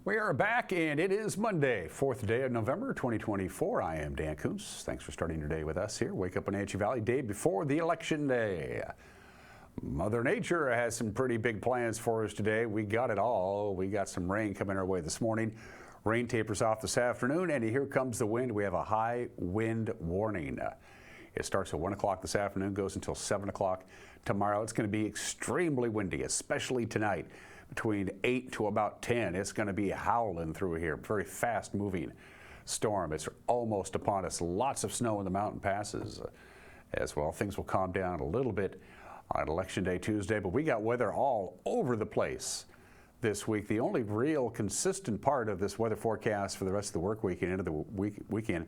We are back, and it is Monday, 4th day of November, 2024. I am Dan Kuntz. Thanks for starting your day with us here. Wake up in Wenatchee Valley, day before the election day. Mother Nature has some pretty big plans for us today. We got it all. We got some rain coming our way this morning. Rain tapers off this afternoon, and here comes the wind. We have a high wind warning. It starts at 1 o'clock this afternoon, goes until 7 o'clock tomorrow. It's going to be extremely windy, especially tonight. Between 8 to about 10, it's going to be howling through here. Very fast moving storm. It's almost upon us. Lots of snow in the mountain passes as well. Things will calm down a little bit on Election Day Tuesday, but we got weather all over the place this week. The only real consistent part of this weather forecast for the rest of the work week and into the weekend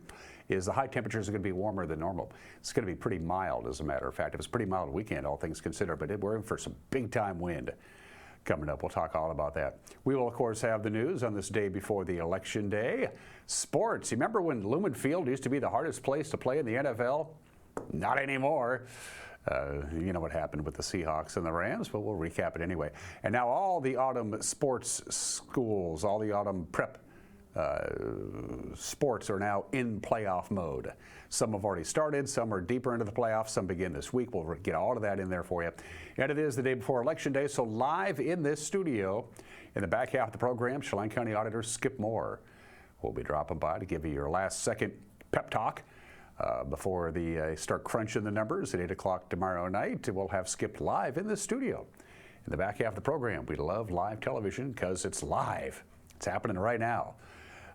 is the high temperatures are going to be warmer than normal. It's going to be pretty mild, as a matter of fact. It was a pretty mild weekend, all things considered, but we're in for some big-time wind coming up. We'll talk all about that. We will, of course, have the news on this day before the election day. Sports. You remember when Lumen Field used to be the hardest place to play in the NFL? Not anymore. You know what happened with the Seahawks and the Rams, but we'll recap it anyway. And now all the autumn sports schools, all the autumn prep sports are now in playoff mode. Some have already started, some are deeper into the playoffs, some begin this week. We'll get all of that in there for you. And it is the day before Election Day, so live in this studio, in the back half of the program, Chelan County Auditor Skip Moore will be dropping by to give you your last second pep talk before they start crunching the numbers at 8 o'clock tomorrow night. We'll have Skip live in the studio in the back half of the program. We love live television because it's live. It's happening right now.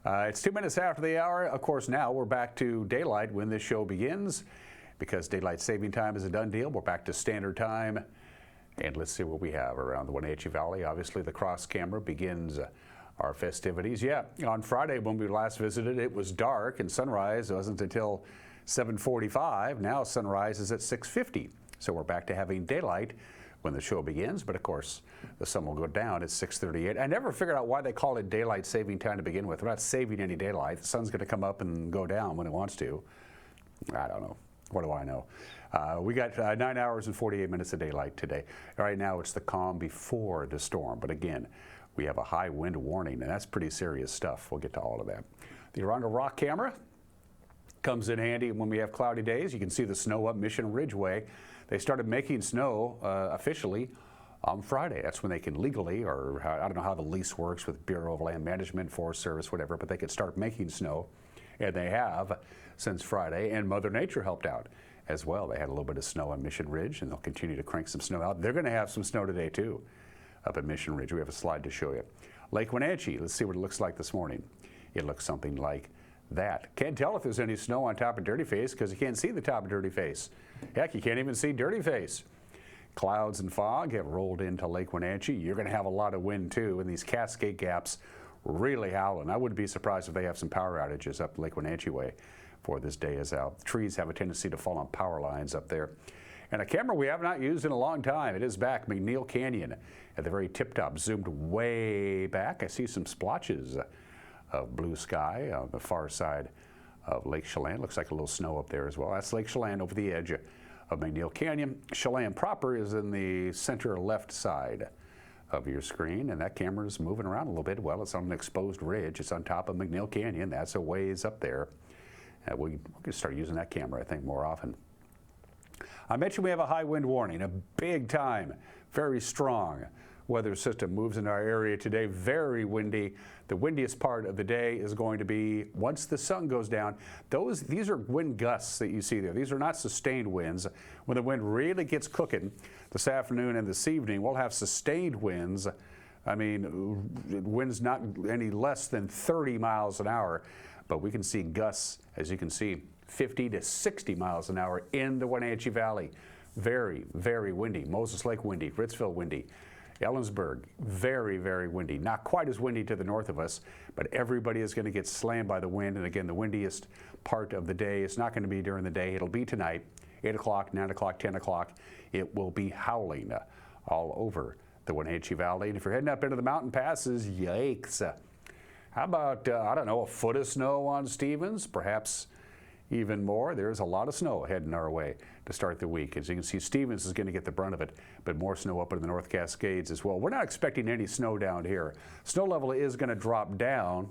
It's 2 minutes after the hour. Of course, now we're back to daylight when this show begins because daylight saving time is a done deal. We're back to standard time. And let's see what we have around the Wenatchee Valley. Obviously, the cross camera begins our festivities. Yeah, on Friday when we last visited, it was dark and sunrise wasn't until 7:45. Now sunrise is at 6:50. So we're back to having daylight when the show begins, but of course the sun will go down at 6:38. I never figured out why they call it daylight saving time to begin with. We're not saving any daylight. The sun's going to come up and go down when it wants to. I don't know. What do I know? We got 9 hours and 48 minutes of daylight today. Right now it's the calm before the storm, but again, we have a high wind warning, and that's pretty serious stuff. We'll get to all of that. The Arundel Rock camera comes in handy when we have cloudy days. You can see the snow up Mission Ridgeway. They started making snow officially on Friday. That's when they can legally, or I don't know how the lease works with Bureau of Land Management, Forest Service, whatever, but they could start making snow, and they have since Friday, and Mother Nature helped out as well. They had a little bit of snow on Mission Ridge, and they'll continue to crank some snow out. They're going to have some snow today, too, up at Mission Ridge. We have a slide to show you. Lake Wenatchee, let's see what it looks like this morning. It looks something like that. Can't tell if there's any snow on top of Dirty Face because you can't see the top of Dirty Face. Heck, you can't even see Dirty Face. Clouds and fog have rolled into Lake Wenatchee. You're going to have a lot of wind too, and these Cascade Gaps really howling. I wouldn't be surprised if they have some power outages up Lake Wenatchee way for this day is out. Trees have a tendency to fall on power lines up there. And a camera we have not used in a long time. It is back, McNeil Canyon at the very tip top, zoomed way back. I see some splotches of blue sky on the far side of Lake Chelan. Looks like a little snow up there as well. That's Lake Chelan over the edge of McNeil Canyon. Chelan proper is in the center left side of your screen, and that camera is moving around a little bit. Well, it's on an exposed ridge. It's on top of McNeil Canyon. That's a ways up there. We can start using that camera, I think, more often. I mentioned we have a high wind warning, a big time, very strong weather system moves in our area today. Very windy. The windiest part of the day is going to be once the sun goes down. These are wind gusts that you see there. These are not sustained winds. When the wind really gets cooking this afternoon and this evening, we'll have sustained winds. I mean, winds not any less than 30 miles an hour, but we can see gusts, as you can see, 50 to 60 miles an hour in the Wenatchee Valley. Very, very windy. Moses Lake windy, Ritzville windy. Ellensburg, very, very windy. Not quite as windy to the north of us, but everybody is going to get slammed by the wind. And again, the windiest part of the day is not going to be during the day. It'll be tonight, 8 o'clock, 9 o'clock, 10 o'clock. It will be howling all over the Wenatchee Valley. And if you're heading up into the mountain passes, yikes. How about, I don't know, a foot of snow on Stevens? Perhaps even more. There's a lot of snow heading our way to start the week. As you can see, Stevens is going to get the brunt of it, but more snow up in the North Cascades as well. We're not expecting any snow down here. Snow level is going to drop down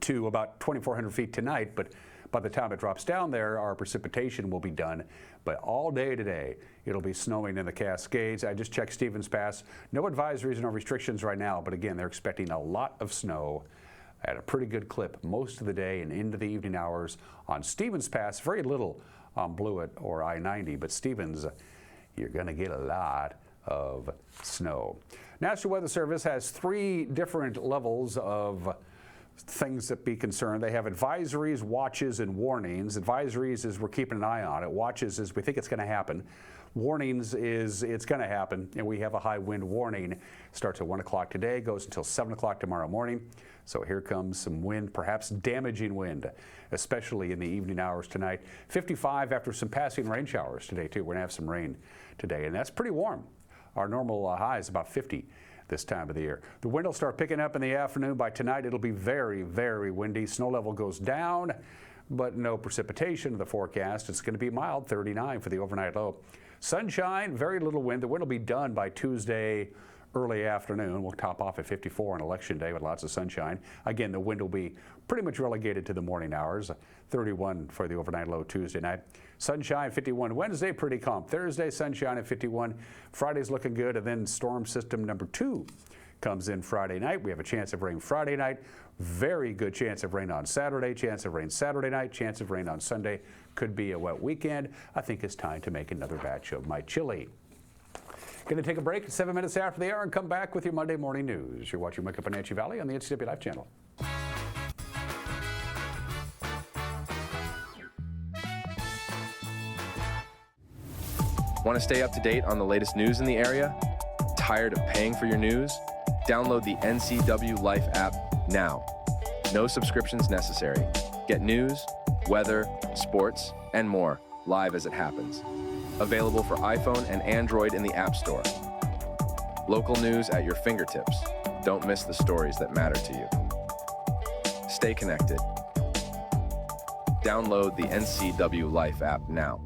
to about 2,400 feet tonight, but by the time it drops down there, our precipitation will be done. But all day today, it'll be snowing in the Cascades. I just checked Stevens Pass. No advisories, no restrictions right now, but again, they're expecting a lot of snow at a pretty good clip most of the day and into the evening hours on Stevens Pass. Very little on Blewett or I-90, but Stevens, you're going to get a lot of snow. National Weather Service has 3 different levels of things that be concerned. They have advisories, watches, and warnings. Advisories is we're keeping an eye on it. Watches is we think it's going to happen. Warnings is it's going to happen, and we have a high wind warning. Starts at 1 o'clock today, goes until 7 o'clock tomorrow morning. So here comes some wind, perhaps damaging wind, especially in the evening hours tonight. 55 after some passing rain showers today, too. We're going to have some rain today, and that's pretty warm. Our normal high is about 50 this time of the year. The wind will start picking up in the afternoon. By tonight, it'll be very, very windy. Snow level goes down, but no precipitation in the forecast. It's going to be mild, 39 for the overnight low. Sunshine, very little wind. The wind will be done by Tuesday early afternoon. We'll top off at 54 on Election Day with lots of sunshine. Again, the wind will be pretty much relegated to the morning hours. 31 for the overnight low Tuesday night. Sunshine, 51 Wednesday, pretty calm. Thursday, sunshine at 51. Friday's looking good, and then storm system number 2 comes in Friday night. We have a chance of rain Friday night. Very good chance of rain on Saturday. Chance of rain Saturday night. Chance of rain on Sunday. Could be a wet weekend. I think it's time to make another batch of my chili. Going to take a break 7 minutes after the hour and come back with your Monday morning news. You're watching Wake Up Wenatchee Valley on the NCWLIFE channel. Want to stay up to date on the latest news in the area? Tired of paying for your news? Download the NCWLIFE app now. No subscriptions necessary. Get news, weather, sports, and more live as it happens. Available for iPhone and Android in the App Store. Local news at your fingertips. Don't miss the stories that matter to you. Stay connected. Download the NCWLIFE app now.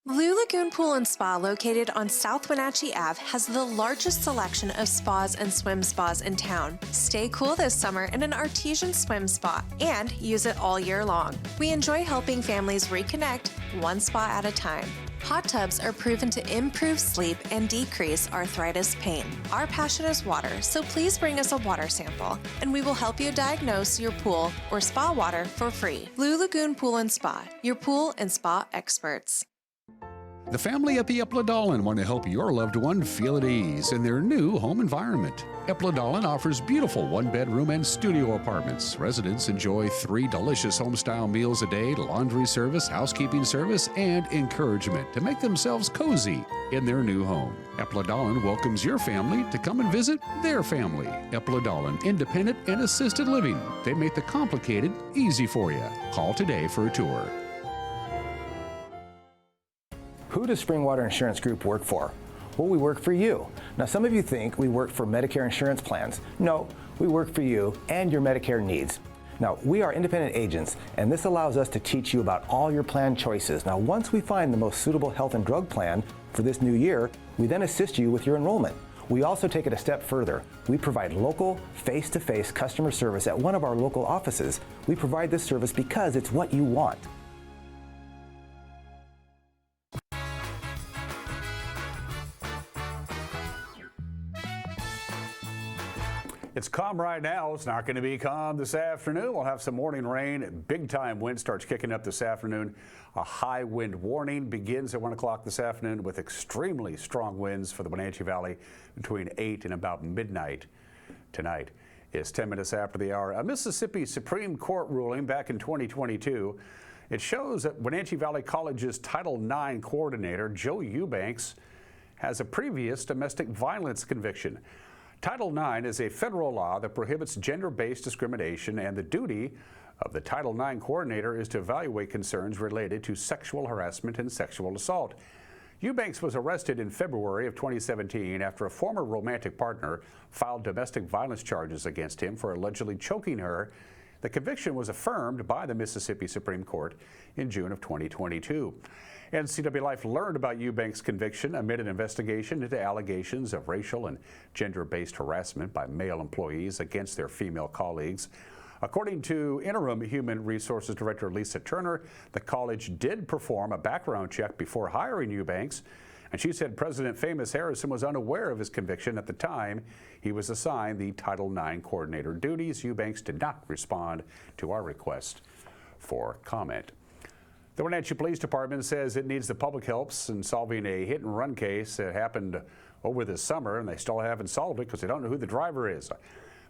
Blue Lagoon Pool and Spa, located on South Wenatchee Ave, has the largest selection of spas and swim spas in town. Stay cool this summer in an artesian swim spa and use it all year long. We enjoy helping families reconnect one spa at a time. Hot tubs are proven to improve sleep and decrease arthritis pain. Our passion is water, so please bring us a water sample, and we will help you diagnose your pool or spa water for free. Blue Lagoon Pool and Spa, your pool and spa experts. The family at the Eplodolin want to help your loved one feel at ease in their new home environment. Eplodolin offers beautiful one-bedroom and studio apartments. Residents enjoy 3 delicious home-style meals a day, laundry service, housekeeping service, and encouragement to make themselves cozy in their new home. Eplodolin welcomes your family to come and visit their family. Eplodolin, independent and assisted living. They make the complicated easy for you. Call today for a tour. Who does Springwater Insurance Group work for? Well, we work for you. Now, some of you think we work for Medicare insurance plans. No, we work for you and your Medicare needs. Now, we are independent agents, and this allows us to teach you about all your plan choices. Now, once we find the most suitable health and drug plan for this new year, we then assist you with your enrollment. We also take it a step further. We provide local, face-to-face customer service at one of our local offices. We provide this service because it's what you want. It's calm right now. It's not going to be calm this afternoon. We'll have some morning rain. Big time wind starts kicking up this afternoon. A high wind warning begins at 1 o'clock this afternoon with extremely strong winds for the Wenatchee Valley between 8 and about midnight tonight. It's 10 minutes after the hour. A Mississippi Supreme Court ruling back in 2022. It shows that Wenatchee Valley College's Title IX coordinator, Joe Eubanks, has a previous domestic violence conviction. Title IX is a federal law that prohibits gender-based discrimination, and the duty of the Title IX coordinator is to evaluate concerns related to sexual harassment and sexual assault. Eubanks was arrested in February of 2017 after a former romantic partner filed domestic violence charges against him for allegedly choking her The conviction was affirmed by the Mississippi Supreme Court in June of 2022. NCWLIFE learned about Eubank's conviction amid an investigation into allegations of racial and gender-based harassment by male employees against their female colleagues. According to Interim Human Resources Director Lisa Turner, the college did perform a background check before hiring Eubanks, and she said President Famous Harrison was unaware of his conviction at the time he was assigned the Title IX coordinator duties. Eubanks did not respond to our request for comment. The Wenatchee Police Department says it needs the public helps in solving a hit-and-run case that happened over the summer, and they still haven't solved it because they don't know who the driver is.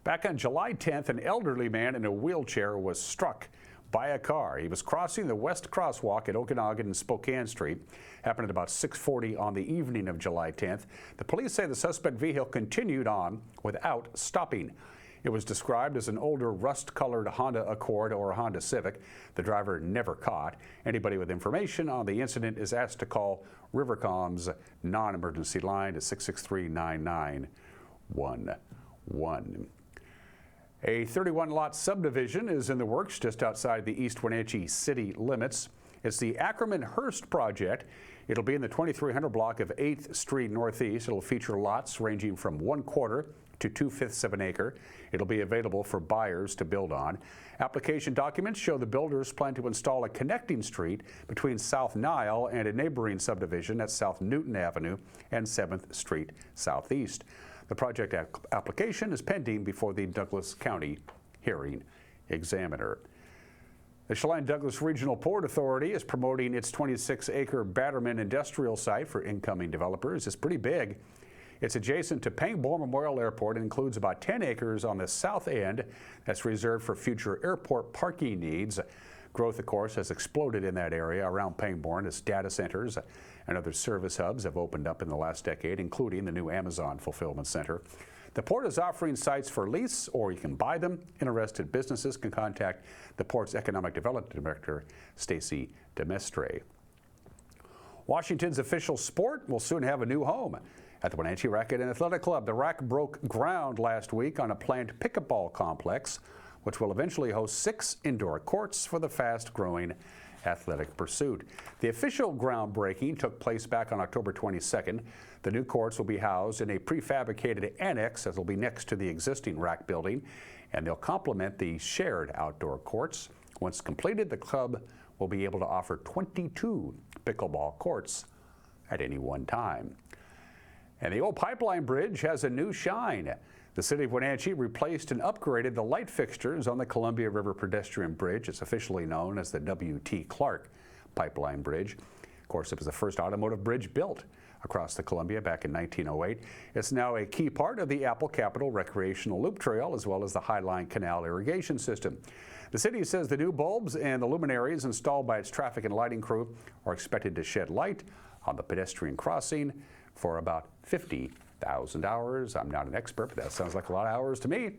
Back on July 10th, an elderly man in a wheelchair was struck by a car. He was crossing the west crosswalk at Okanagan and Spokane Street. Happened at about 6:40 on the evening of July 10th. The police say the suspect vehicle continued on without stopping. It was described as an older rust-colored Honda Accord or Honda Civic. The driver never caught. Anybody with information on the incident is asked to call Rivercom's non-emergency line at 663-9911. A 31-lot subdivision is in the works just outside the East Wenatchee city limits. It's the Ackerman-Hurst project. It'll be in the 2300 block of 8th Street Northeast. It'll feature lots ranging from 1/4 to 2/5 of an acre. It'll be available for buyers to build on. Application documents show the builders plan to install a connecting street between South Nile and a neighboring subdivision at South Newton Avenue and 7th Street Southeast. The project application is pending before the Douglas County Hearing Examiner. The Chelan-Douglas Regional Port Authority is promoting its 26-acre Batterman industrial site for incoming developers. It's pretty big. It's adjacent to Pangbourne Memorial Airport and includes about 10 acres on the south end that's reserved for future airport parking needs. Growth, of course, has exploded in that area around Pangbourne as data centers and other service hubs have opened up in the last decade, including the new Amazon fulfillment center. The port is offering sites for lease, or you can buy them. Interested businesses can contact the port's Economic Development Director, Stacy Demestre. Washington's official sport will soon have a new home. At the Wenatchee Racquet and Athletic Club, the RAC broke ground last week on a planned pickleball complex, which will eventually host 6 indoor courts for the fast-growing athletic pursuit. The official groundbreaking took place back on October 22nd. The new courts will be housed in a prefabricated annex that will be next to the existing RAC building, and they'll complement the shared outdoor courts. Once completed, the club will be able to offer 22 pickleball courts at any one time. And the old pipeline bridge has a new shine. The city of Wenatchee replaced and upgraded the light fixtures on the Columbia River pedestrian bridge. It's officially known as the W.T. Clark Pipeline Bridge. Of course, it was the first automotive bridge built across the Columbia back in 1908. It's now a key part of the Apple Capital Recreational Loop Trail as well as the Highline Canal irrigation system. The city says the new bulbs and the luminaries installed by its traffic and lighting crew are expected to shed light on the pedestrian crossing for about $50,000. I'm not an expert, but that sounds like a lot of hours to me.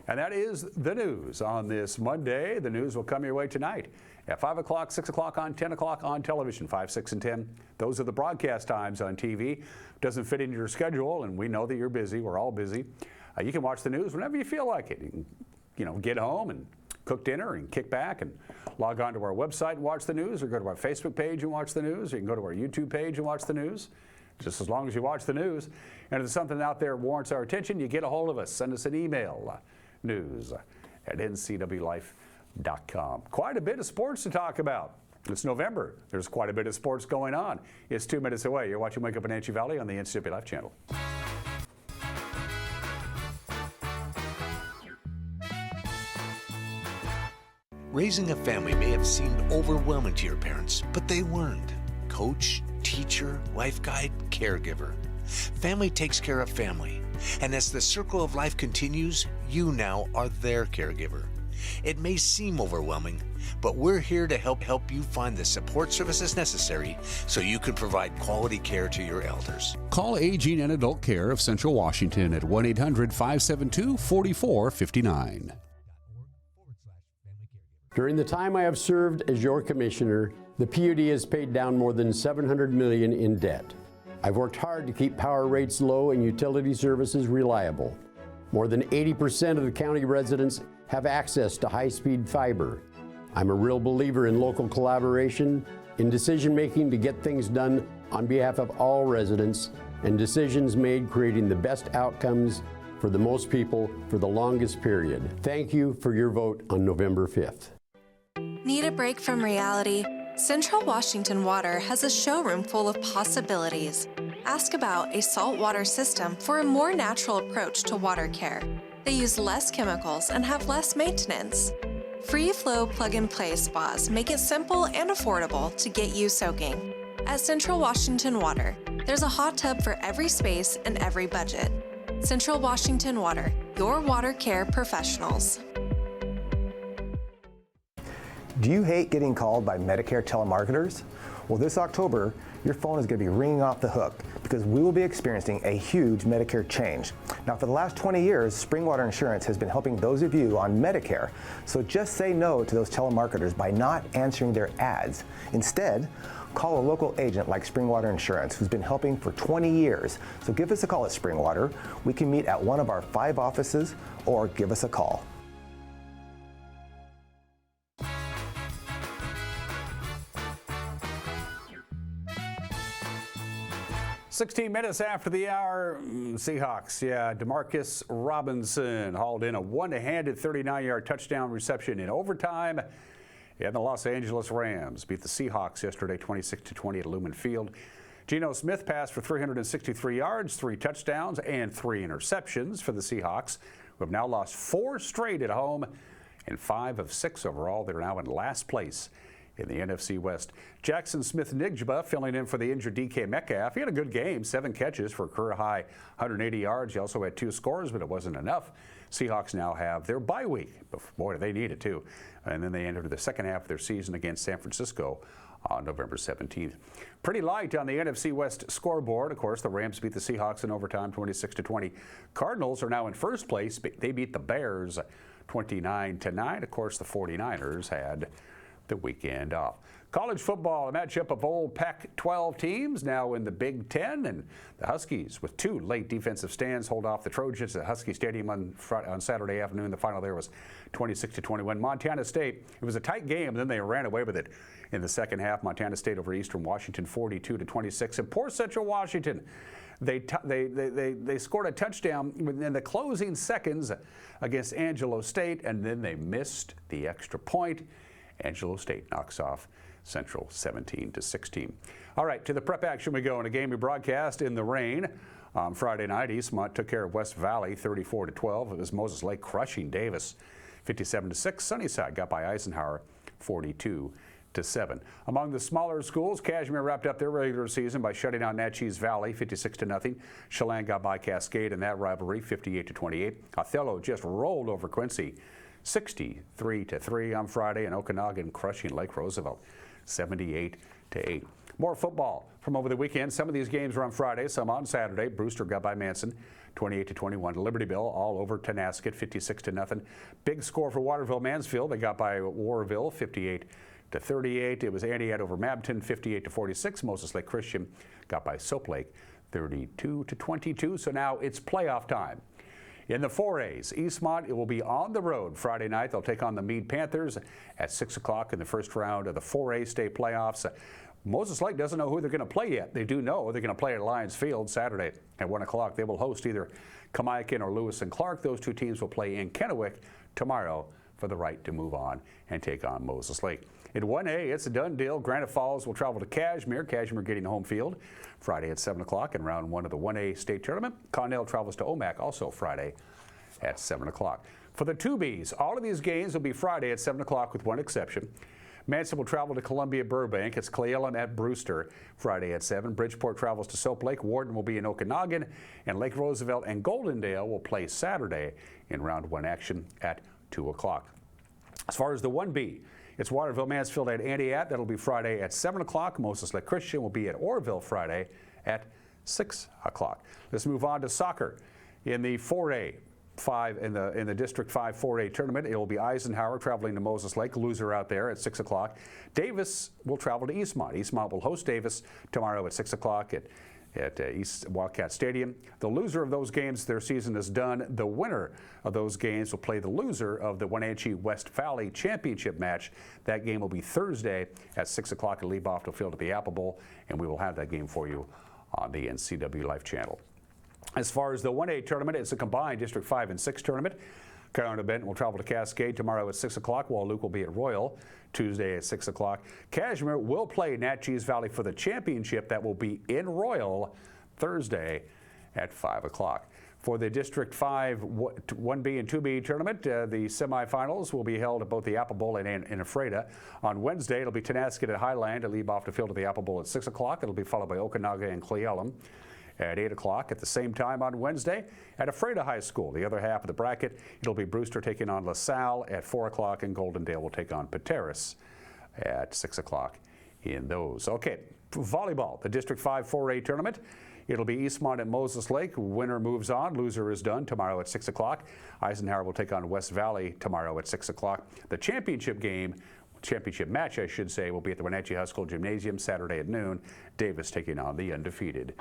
And that is the news on this Monday. The news will come your way tonight at 5 o'clock, 6 o'clock, on 10 o'clock on television, 5, 6, and 10. Those are the broadcast times on TV. Doesn't fit into your schedule, and we know that you're busy. We're all busy. You can watch the news whenever you feel like it. You can, get home and cook dinner and kick back and log on to our website and watch the news, or go to our Facebook page and watch the news, or you can go to our YouTube page and watch the news. Just as long as you watch the news. And if there's something out there that warrants our attention, you get a hold of us. Send us an email, news@ncwlife.com. Quite a bit of sports to talk about. It's November. There's quite a bit of sports going on. It's 2 minutes away. You're watching Wake Up Wenatchee Valley on the NCWLIFE channel. Raising a family may have seemed overwhelming to your parents, but they weren't. Coach, teacher, life guide, caregiver. Family takes care of family. And as the circle of life continues, you now are their caregiver. It may seem overwhelming, but we're here to help you find the support services necessary so you can provide quality care to your elders. Call Aging and Adult Care of Central Washington at 1-800-572-4459. During the time I have served as your commissioner, the PUD has paid down more than $700 million in debt. I've worked hard to keep power rates low and utility services reliable. More than 80% of the county residents have access to high-speed fiber. I'm a real believer in local collaboration, in decision-making to get things done on behalf of all residents, and decisions made creating the best outcomes for the most people for the longest period. Thank you for your vote on November 5th. Need a break from reality? Central Washington Water has a showroom full of possibilities. Ask about a saltwater system for a more natural approach to water care. They use less chemicals and have less maintenance. Free-flow plug-and-play spas make it simple and affordable to get you soaking. At Central Washington Water, there's a hot tub for every space and every budget. Central Washington Water, your water care professionals. Do you hate getting called by Medicare telemarketers? Well, this October, your phone is going to be ringing off the hook because we will be experiencing a huge Medicare change. Now, for the last 20 years, Springwater Insurance has been helping those of you on Medicare. So just say no to those telemarketers by not answering their ads. Instead, call a local agent like Springwater Insurance who's been helping for 20 years. So give us a call at Springwater. We can meet at one of our 5 offices or give us a call. 16 minutes after the hour, Seahawks, DeMarcus Robinson hauled in a one-handed 39-yard touchdown reception in overtime. And the Los Angeles Rams beat the Seahawks yesterday 26-20 at Lumen Field. Geno Smith passed for 363 yards, 3 touchdowns, and 3 interceptions for the Seahawks, who have now lost 4 straight at home and 5 of 6 overall. They're now in last place in the NFC West. Jackson Smith-Njigba filling in for the injured DK Metcalf. He had a good game, 7 catches for a career-high 180 yards. He also had 2 scores, but it wasn't enough. Seahawks now have their bye week. Boy, do they need it too. And then they entered the second half of their season against San Francisco on November 17th. Pretty light on the NFC West scoreboard. Of course, the Rams beat the Seahawks in overtime 26-20. Cardinals are now in first place. They beat the Bears 29-9. Of course, the 49ers had the weekend off. College football, a matchup of old Pac-12 teams now in the Big Ten, and the Huskies with 2 late defensive stands hold off the Trojans at Husky Stadium on Saturday afternoon. The final there was 26-21. Montana State, it was a tight game, and then they ran away with it in the second half. Montana State over Eastern Washington 42-26. And poor Central Washington, they scored a touchdown in the closing seconds against Angelo State, and then they missed the extra point. Angelo State knocks off Central 17-16. All right, to the prep action we go in a game we broadcast in the rain. On Friday night, Eastmont took care of West Valley 34-12. It was Moses Lake crushing Davis 57-6. Sunnyside got by Eisenhower 42-7. Among the smaller schools, Kashmir wrapped up their regular season by shutting out Natchez Valley 56-0. Chelan got by Cascade in that rivalry 58-28. Othello just rolled over Quincy 63-3 on Friday, and Okanagan crushing Lake Roosevelt 78-8. More football from over the weekend. Some of these games were on Friday, some on Saturday. Brewster got by Manson 28-21. Libertyville all over Tenasket 56-0. Big score for Waterville Mansfield. They got by Warville 58-38. It was Antioch over Mabton 58-46. Moses Lake Christian got by Soap Lake 32-22. So now it's playoff time. In the 4As, Eastmont, it will be on the road Friday night. They'll take on the Meade Panthers at 6 o'clock in the first round of the 4A state playoffs. Moses Lake doesn't know who they're going to play yet. They do know they're going to play at Lions Field Saturday at 1 o'clock. They will host either Kamiakin or Lewis and Clark. Those 2 teams will play in Kennewick tomorrow for the right to move on and take on Moses Lake. In 1A, it's a done deal. Granite Falls will travel to Kashmir. Kashmir getting home field Friday at 7 o'clock in round 1 of the 1A state tournament. Connell travels to Omak also Friday at 7 o'clock. For the 2Bs, all of these games will be Friday at 7 o'clock with one exception. Manson will travel to Columbia Burbank. It's Cle Elum at Brewster Friday at 7. Bridgeport travels to Soap Lake. Warden will be in Okanagan. And Lake Roosevelt and Goldendale will play Saturday in round 1 action at 2 o'clock. As far as the 1B, it's Waterville Mansfield at Antioch. That'll be Friday at 7 o'clock. Moses Lake Christian will be at Orville Friday at 6 o'clock. Let's move on to soccer. In the 4A, in the District 5 4A tournament, it will be Eisenhower traveling to Moses Lake, loser out there at 6 o'clock. Davis will travel to Eastmont. Eastmont will host Davis tomorrow at 6 o'clock at East Wildcat Stadium. The loser of those games, their season is done. The winner of those games will play the loser of the Wenatchee West Valley Championship match. That game will be Thursday at 6 o'clock at Leiboftel Field at the Apple Bowl, and we will have that game for you on the NCWLIFE channel. As far as the 1A tournament, it's a combined District 5 and 6 tournament. Carolina Benton will travel to Cascade tomorrow at 6 o'clock, while Luke will be at Royal Tuesday at 6 o'clock. Cashmere will play Natchez Valley for the championship. That will be in Royal Thursday at 5 o'clock. For the District 5 1B and 2B tournament, the semifinals will be held at both the Apple Bowl and Ephrata. On Wednesday, it'll be Tenasket at Highland at Leiboftel Field at the Apple Bowl at 6 o'clock. It'll be followed by Okanaga and Cle Elum at 8 o'clock. At the same time on Wednesday at Ephrata High School, the other half of the bracket, it'll be Brewster taking on LaSalle at 4 o'clock, and Goldendale will take on Pateros at 6 o'clock in those. Okay, volleyball, the District 5 4A tournament. It'll be Eastmont at Moses Lake. Winner moves on. Loser is done tomorrow at 6 o'clock. Eisenhower will take on West Valley tomorrow at 6 o'clock. The championship match, I should say, will be at the Wenatchee High School Gymnasium Saturday at noon. Davis taking on the undefeated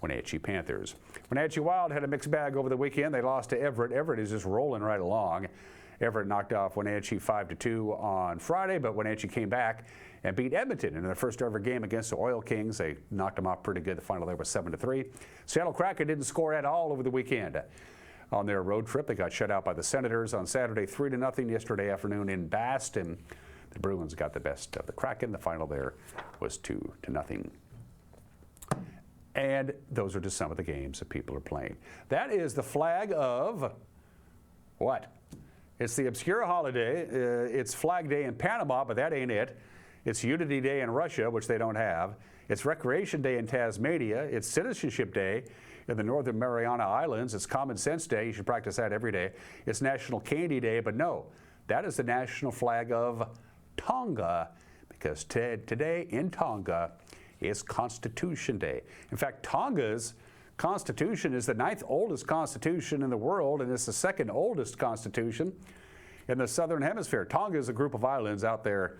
Wenatchee Panthers. Wenatchee Wild had a mixed bag over the weekend. They lost to Everett. Everett is just rolling right along. Everett knocked off Wenatchee 5-2 on Friday, but Wenatchee came back and beat Edmonton in their first ever game against the Oil Kings. They knocked them off pretty good. The final there was 7-3. Seattle Kraken didn't score at all over the weekend. On their road trip, they got shut out by the Senators on Saturday 3-0 yesterday afternoon in Boston. The Bruins got the best of the Kraken. The final there was 2-0. And those are just some of the games that people are playing. That is the flag of what? It's the obscure holiday. It's Flag Day in Panama, but that ain't it. It's Unity Day in Russia, which they don't have. It's Recreation Day in Tasmania. It's Citizenship Day in the Northern Mariana Islands. It's Common Sense Day. You should practice that every day. It's National Candy Day, but no, that is the national flag of Tonga, because today in Tonga is Constitution Day. In fact, Tonga's Constitution is the 9th oldest constitution in the world, and it's the 2nd oldest constitution in the Southern Hemisphere. Tonga is a group of islands out there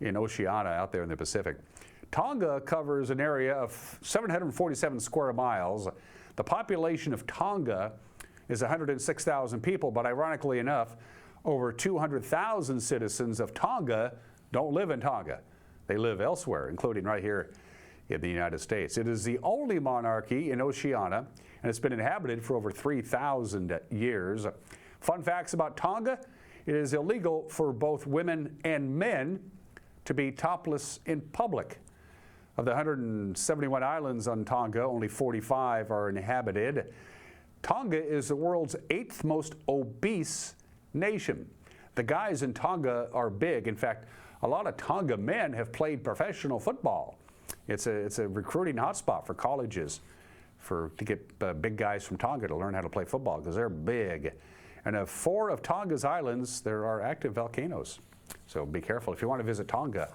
in Oceania, out there in the Pacific. Tonga covers an area of 747 square miles. The population of Tonga is 106,000 people, but ironically enough, over 200,000 citizens of Tonga don't live in Tonga. They live elsewhere, including right here in the United States. It is the only monarchy in Oceania, and it's been inhabited for over 3,000 years. Fun facts about Tonga: it is illegal for both women and men to be topless in public. Of the 171 islands on Tonga, only 45 are inhabited. Tonga is the world's 8th most obese nation. The guys in Tonga are big. In fact, a lot of Tonga men have played professional football. It's a recruiting hotspot for colleges to get big guys from Tonga to learn how to play football, because they're big. And of 4 of Tonga's islands, there are active volcanoes. So be careful. If you want to visit Tonga,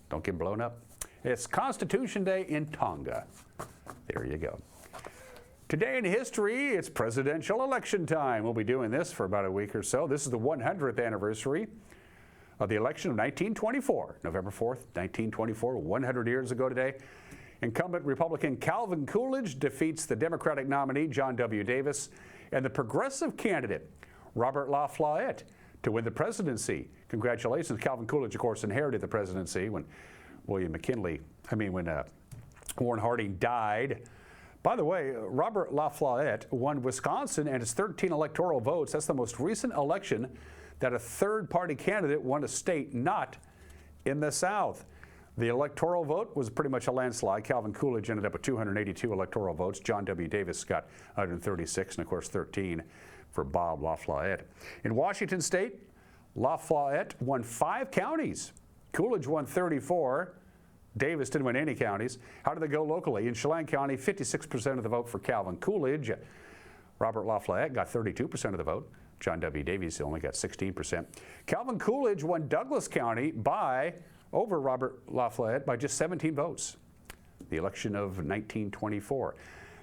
don't get blown up. It's Constitution Day in Tonga. There you go. Today in history, it's presidential election time. We'll be doing this for about a week or so. This is the 100th anniversary of the election of 1924, November 4th, 1924, 100 years ago today. Incumbent Republican Calvin Coolidge defeats the Democratic nominee, John W. Davis, and the progressive candidate, Robert LaFayette, to win the presidency. Congratulations. Calvin Coolidge, of course, inherited the presidency when when Warren Harding died. By the way, Robert LaFayette won Wisconsin and its 13 electoral votes. That's the most recent election that a third-party candidate won a state not in the South. The electoral vote was pretty much a landslide. Calvin Coolidge ended up with 282 electoral votes. John W. Davis got 136, and of course 13 for Bob LaFayette. In Washington State, LaFayette won 5 counties. Coolidge won 34. Davis didn't win any counties. How did they go locally? In Chelan County, 56% of the vote for Calvin Coolidge. Robert LaFayette got 32% of the vote. John W. Davies only got 16%. Calvin Coolidge won Douglas County over Robert LaFayette by just 17 votes. The election of 1924.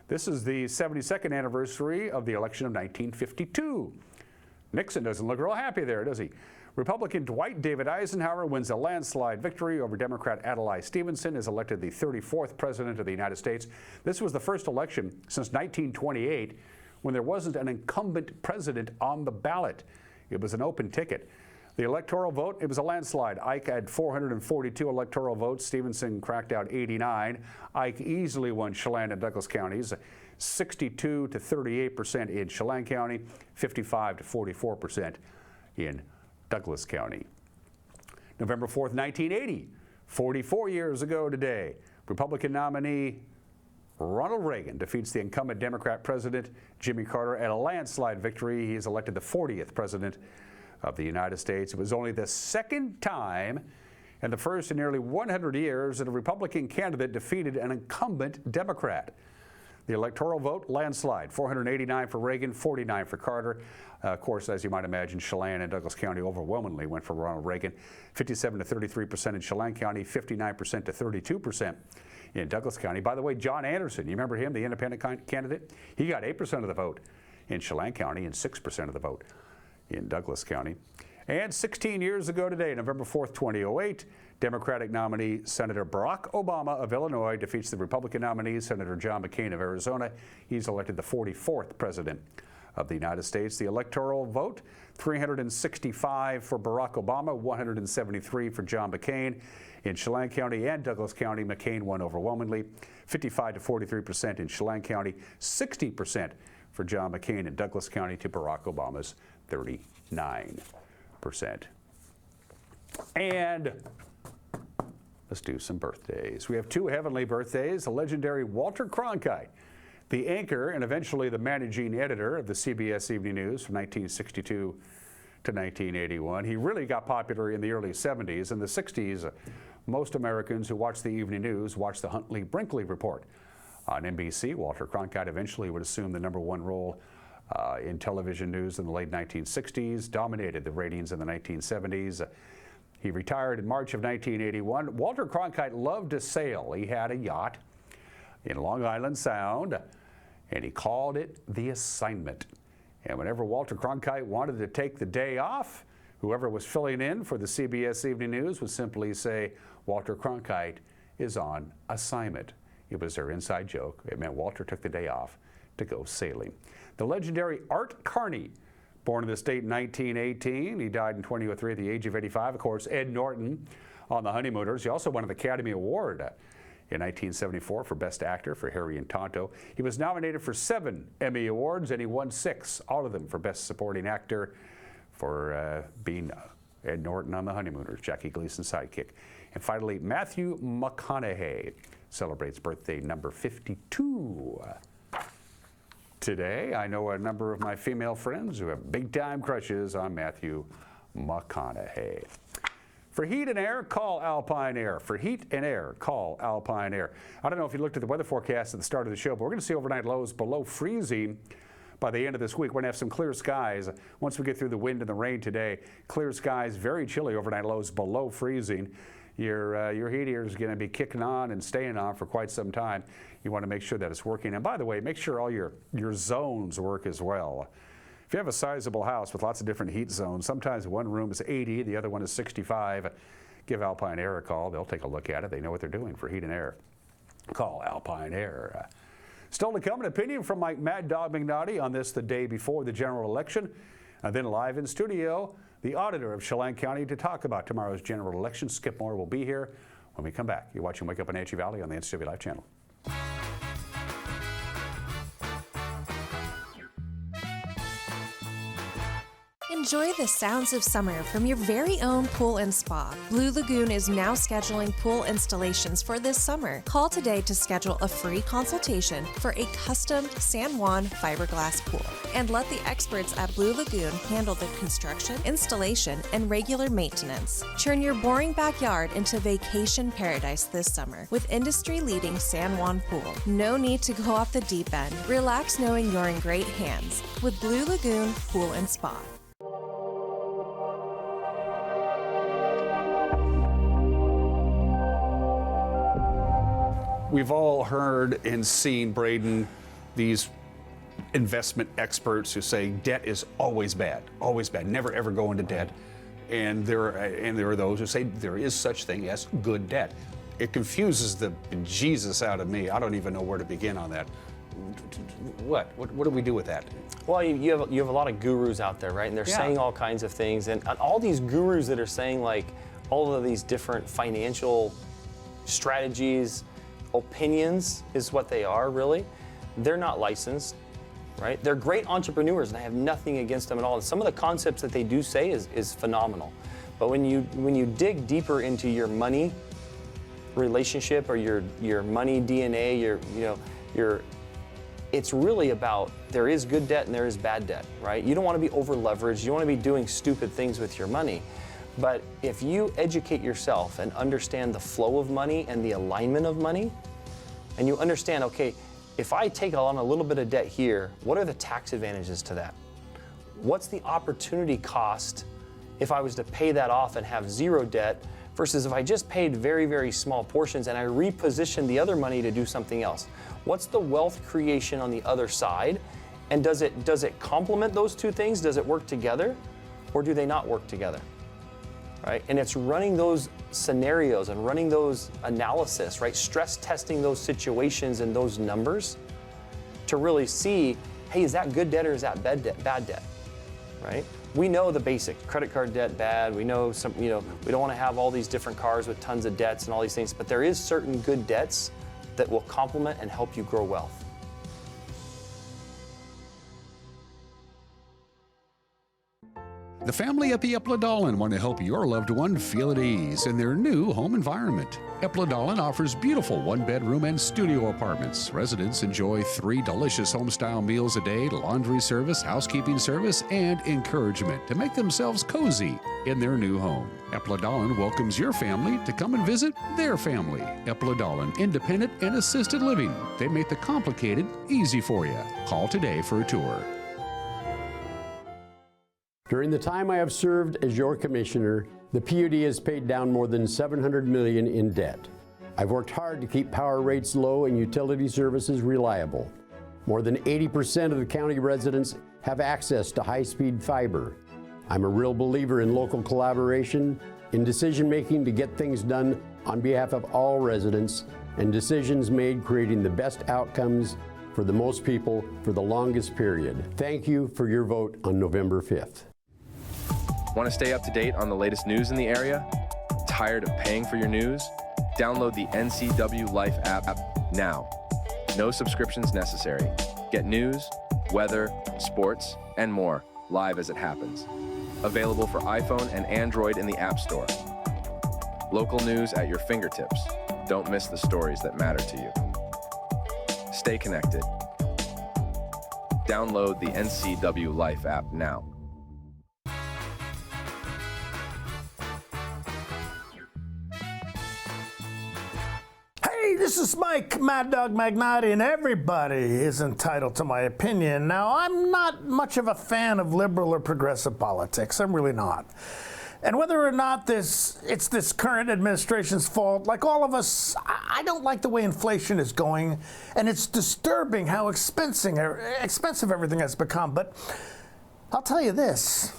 This is the 72nd anniversary of the election of 1952. Nixon doesn't look real happy there, does he? Republican Dwight David Eisenhower wins a landslide victory over Democrat Adlai Stevenson, is elected the 34th President of the United States. This was the first election since 1928 when there wasn't an incumbent president on the ballot. It was an open ticket. The electoral vote, it was a landslide. Ike had 442 electoral votes. Stevenson cracked out 89. Ike easily won Chelan and Douglas counties, 62 to 38% in Chelan County, 55 to 44% in Douglas County. November 4th, 1980, 44 years ago today, Republican nominee Ronald Reagan defeats the incumbent Democrat president Jimmy Carter at a landslide victory. He is elected the 40th president of the United States. It was only the second time and the first in nearly 100 years that a Republican candidate defeated an incumbent Democrat. The electoral vote, landslide, 489 for Reagan, 49 for Carter. Of course, as you might imagine, Chelan and Douglas County overwhelmingly went for Ronald Reagan, 57 to 33% in Chelan County, 59% to 32% in Douglas County. By the way, John Anderson, you remember him, the independent candidate? He got 8% of the vote in Chelan County and 6% of the vote in Douglas County. And 16 years ago today, November 4th, 2008, Democratic nominee Senator Barack Obama of Illinois defeats the Republican nominee Senator John McCain of Arizona. He's elected the 44th President of the United States. The electoral vote, 365 for Barack Obama, 173 for John McCain. In Chelan County and Douglas County, McCain won overwhelmingly, 55 to 43% in Chelan County, 60% for John McCain in Douglas County to Barack Obama's 39%. And let's do some birthdays. We have two heavenly birthdays. The legendary Walter Cronkite, the anchor and eventually the managing editor of the CBS Evening News from 1962 to 1981. He really got popular in the early 70s. In the 60s, most Americans who watched the evening news watched the Huntley-Brinkley Report. On NBC, Walter Cronkite eventually would assume the #1 role in television news in the late 1960s, dominated the ratings in the 1970s. He retired in March of 1981. Walter Cronkite loved to sail. He had a yacht in Long Island Sound, and he called it The Assignment. And whenever Walter Cronkite wanted to take the day off, whoever was filling in for the CBS Evening News would simply say, Walter Cronkite is on assignment. It was their inside joke. It meant Walter took the day off to go sailing. The legendary Art Carney, born in the state in 1918. He died in 2003 at the age of 85. Of course, Ed Norton on The Honeymooners. He also won an Academy Award in 1974 for Best Actor for Harry and Tonto. He was nominated for 7 Emmy Awards, and he won 6, all of them for Best Supporting Actor for being Ed Norton on The Honeymooners, Jackie Gleason's sidekick. And finally, Matthew McConaughey celebrates birthday number 52. Today, I know a number of my female friends who have big-time crushes on Matthew McConaughey. For heat and air, call Alpine Air. For heat and air, call Alpine Air. I don't know if you looked at the weather forecast at the start of the show, but we're going to see overnight lows below freezing by the end of this week. We're going to have some clear skies once we get through the wind and the rain today. Clear skies, very chilly overnight lows below freezing. Your heater is going to be kicking on and staying on for quite some time. You want to make sure that it's working. And by the way, make sure all your zones work as well. If you have a sizable house with lots of different heat zones, sometimes one room is 80, the other one is 65. Give Alpine Air a call. They'll take a look at it. They know what they're doing for heat and air. Call Alpine Air. Still to come, an opinion from Mike Mad Dog McNaughty on this the day before the general election. And then live in studio, the auditor of Chelan County to talk about tomorrow's general election. Skip Moore will be here when we come back. You're watching Wake Up Wenatchee Valley on the NCWLIFE channel. Enjoy the sounds of summer from your very own pool and spa. Blue Lagoon is now scheduling pool installations for this summer. Call today to schedule a free consultation for a custom San Juan fiberglass pool. And let the experts at Blue Lagoon handle the construction, installation, and regular maintenance. Turn your boring backyard into vacation paradise this summer with industry-leading San Juan pool. No need to go off the deep end. Relax knowing you're in great hands with Blue Lagoon Pool and Spa. We've all heard and seen, Braden, these investment experts who say debt is always bad, never ever go into debt. And there are those who say there is such thing as good debt. It confuses the Jesus out of me. I don't even know where to begin on that. What do we do with that? Well, you have a lot of gurus out there, right? And they're saying all kinds of things. And all these gurus that are saying like all of these different financial strategies, opinions is what they are really. They're not licensed, right? They're great entrepreneurs and I have nothing against them at all. And some of the concepts that they do say is phenomenal. But when you dig deeper into your money relationship or your money DNA, it's really about there is good debt and there is bad debt, right? You don't want to be over leveraged. You don't want to be doing stupid things with your money. But if you educate yourself and understand the flow of money and the alignment of money, and you understand, okay, if I take on a little bit of debt here, what are the tax advantages to that? What's the opportunity cost if I was to pay that off and have zero debt versus if I just paid very, very small portions and I repositioned the other money to do something else? What's the wealth creation on the other side? And does it complement those two things? Does it work together or do they not work together? Right? And it's running those scenarios and running those analysis, right? Stress testing those situations and those numbers to really see, hey, is that good debt or is that bad debt, right? We know the basic, credit card debt bad. We know we don't want to have all these different cars with tons of debts and all these things, but there is certain good debts that will complement and help you grow wealth. The family at the Epladolin want to help your loved one feel at ease in their new home environment. Epladolin offers beautiful one-bedroom and studio apartments. Residents enjoy 3 delicious home-style meals a day, laundry service, housekeeping service, and encouragement to make themselves cozy in their new home. Epladolin welcomes your family to come and visit their family. Epladolin, independent and assisted living. They make the complicated easy for you. Call today for a tour. During the time I have served as your commissioner, the PUD has paid down more than $700 million in debt. I've worked hard to keep power rates low and utility services reliable. More than 80% of the county residents have access to high-speed fiber. I'm a real believer in local collaboration, in decision-making to get things done on behalf of all residents, and decisions made creating the best outcomes for the most people for the longest period. Thank you for your vote on November 5th. Want to stay up to date on the latest news in the area? Tired of paying for your news? Download the NCWLIFE app now. No subscriptions necessary. Get news, weather, sports, and more live as it happens. Available for iPhone and Android in the App Store. Local news at your fingertips. Don't miss the stories that matter to you. Stay connected. Download the NCWLIFE app now. Hey, this is Mike, Mad Dog Magnati, and everybody is entitled to my opinion. Now, I'm not much of a fan of liberal or progressive politics. I'm really not. And whether or not it's this current administration's fault, like all of us, I don't like the way inflation is going, and it's disturbing how expensive everything has become. But I'll tell you this,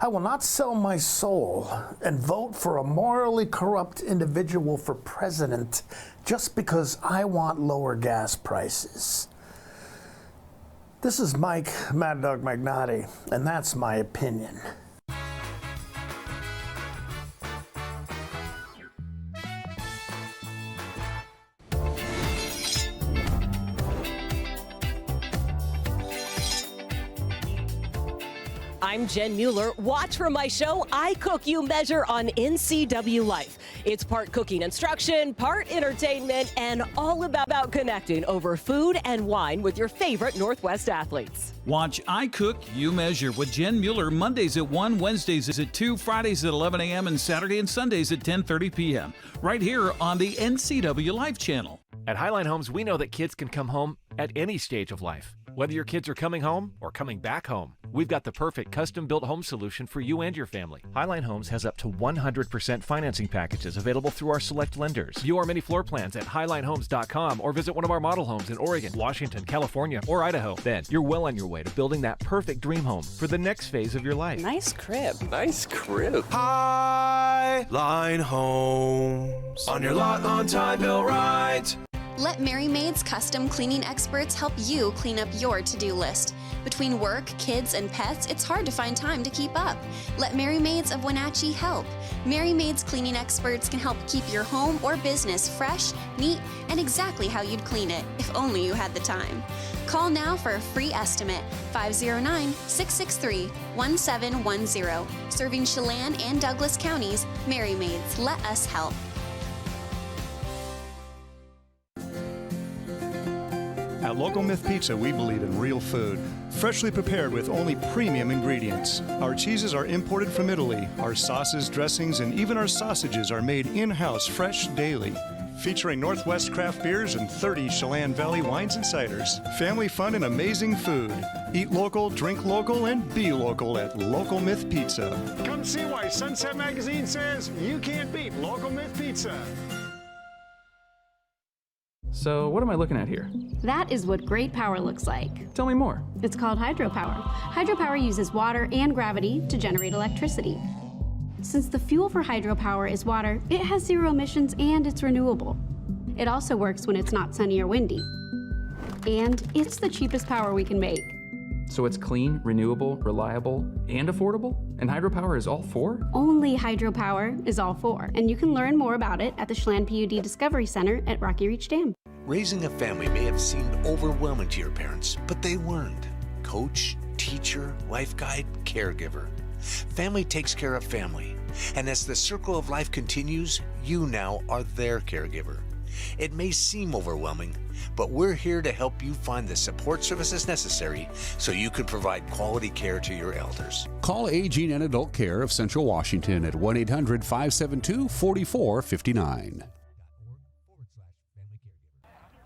I will not sell my soul and vote for a morally corrupt individual for president just because I want lower gas prices. This is Mike, Mad Dog Magnati, and that's my opinion. I'm Jen Mueller. Watch for my show, I Cook, You Measure on NCWLIFE. It's part cooking instruction, part entertainment, and all about connecting over food and wine with your favorite Northwest athletes. Watch I Cook, You Measure with Jen Mueller Mondays at 1, Wednesdays at 2, Fridays at 11 a.m., and Saturday and Sundays at 10:30 p.m. right here on the NCWLIFE channel. At Highline Homes, we know that kids can come home at any stage of life. Whether your kids are coming home or coming back home, we've got the perfect custom-built home solution for you and your family. Highline Homes has up to 100% financing packages available through our select lenders. View our many floor plans at highlinehomes.com or visit one of our model homes in Oregon, Washington, California, or Idaho. Then you're well on your way to building that perfect dream home for the next phase of your life. Nice crib. Nice crib. Highline Homes. On your lot, on time, built right. Let Mary Maid's custom cleaning experts help you clean up your to-do list. Between work, kids, and pets, it's hard to find time to keep up. Let Mary Maids of Wenatchee help. Mary Maid's cleaning experts can help keep your home or business fresh, neat, and exactly how you'd clean it, if only you had the time. Call now for a free estimate, 509-663-1710. Serving Chelan and Douglas counties, Mary Maids, let us help. At Local Myth Pizza, we believe in real food, freshly prepared with only premium ingredients. Our cheeses are imported from Italy. Our sauces, dressings, and even our sausages are made in-house fresh daily. Featuring Northwest craft beers and 30 Chelan Valley wines and ciders. Family fun and amazing food. Eat local, drink local, and be local at Local Myth Pizza. Come see why Sunset Magazine says you can't beat Local Myth Pizza. So what am I looking at here? That is what great power looks like. Tell me more. It's called hydropower. Hydropower uses water and gravity to generate electricity. Since the fuel for hydropower is water, it has zero emissions and it's renewable. It also works when it's not sunny or windy. And it's the cheapest power we can make. So it's clean, renewable, reliable, and affordable? And hydropower is all four? Only hydropower is all four. And you can learn more about it at the Chelan PUD Discovery Center at Rocky Reach Dam. Raising a family may have seemed overwhelming to your parents, but they weren't. Coach, teacher, life guide, caregiver. Family takes care of family. And as the circle of life continues, you now are their caregiver. It may seem overwhelming, but we're here to help you find the support services necessary so you can provide quality care to your elders. Call Aging and Adult Care of Central Washington at 1-800-572-4459.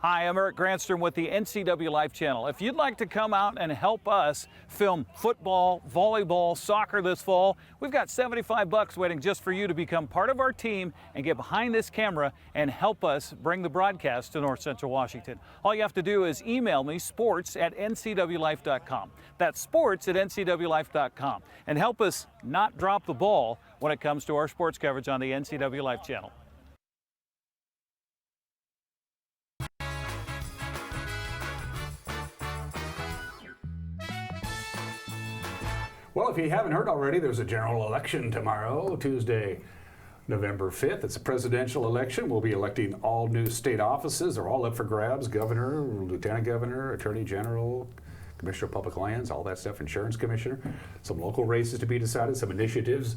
Hi, I'm Eric Granstrom with the NCWLIFE channel. If you'd like to come out and help us film football, volleyball, soccer this fall, we've got $75 waiting just for you to become part of our team and get behind this camera and help us bring the broadcast to North Central Washington. All you have to do is email me, sports@ncwlife.com. That's sports@ncwlife.com. And help us not drop the ball when it comes to our sports coverage on the NCWLIFE channel. Well, if you haven't heard already, there's a general election tomorrow, Tuesday, November 5th. It's a presidential election. We'll be electing all new state offices. They're all up for grabs: governor, lieutenant governor, attorney general, commissioner of public lands, all that stuff, insurance commissioner. Some local races to be decided, some initiatives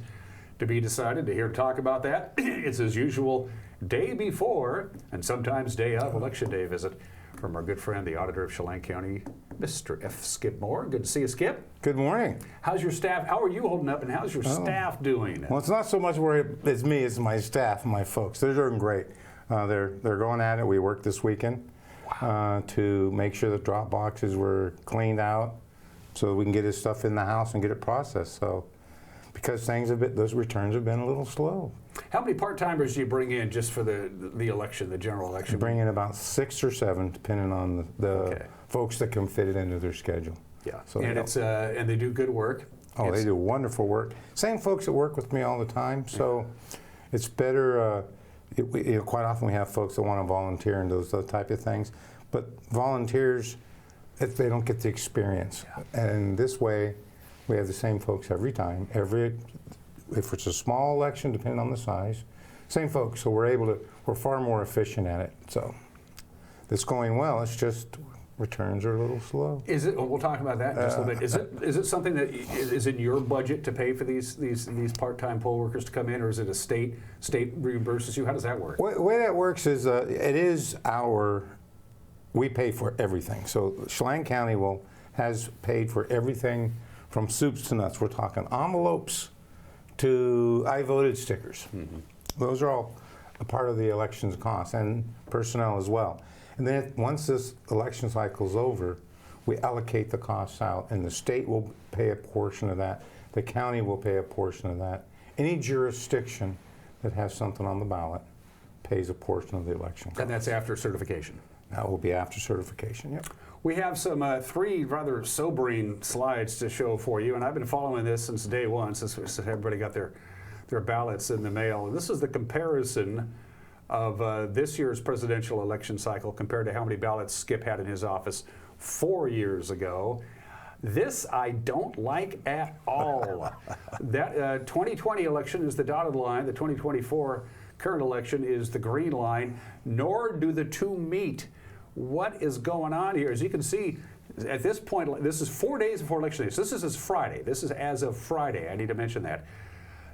to be decided. To hear talk about that, it's as usual, day before and sometimes day of election day visit from our good friend, the auditor of Chelan County, Mr. F. Skip Moore. Good to see you, Skip. Good morning. How's your staff? How are you holding up, and how's your staff doing? Well, it's not so much where it's me, it's my staff, my folks. They're doing great. They're going at it. We worked this weekend to make sure the drop boxes were cleaned out so we can get his stuff in the house and get it processed. So, because those returns have been a little slow. How many part-timers do you bring in just for the election, the general election? We bring in about 6 or 7, depending on the folks that can fit it into their schedule. Yeah, so and and they do good work. Oh, they do wonderful work. Same folks that work with me all the time, so it's better. Quite often we have folks that want to volunteer and those type of things, but volunteers, if they don't get the experience, and this way, we have the same folks every time. If it's a small election, depending on the size, same folks. So we're far more efficient at it. So it's going well. It's just returns are a little slow. Is it? We'll talk about that in just a little bit. Is it something that is in your budget to pay for these part-time poll workers to come in, or is it a state reimburses you? How does that work? The way that works is we pay for everything. So Chelan County has paid for everything from soups to nuts. We're talking envelopes to I voted stickers. Mm-hmm. Those are all a part of the election's cost, and personnel as well. And then once this election cycle's over, we allocate the costs out, and the state will pay a portion of that. The county will pay a portion of that. Any jurisdiction that has something on the ballot pays a portion of the election cost. And that's after certification. That will be after certification, yep. We have some 3 rather sobering slides to show for you, and I've been following this since day one, since everybody got their ballots in the mail. And this is the comparison of this year's presidential election cycle compared to how many ballots Skip had in his office 4 years ago. This I don't like at all. That 2020 election is the dotted line. The 2024 current election is the green line, nor do the two meet. What is going on here? As you can see, at this point, this is 4 days before election day. So this is Friday. This is as of Friday. I need to mention that.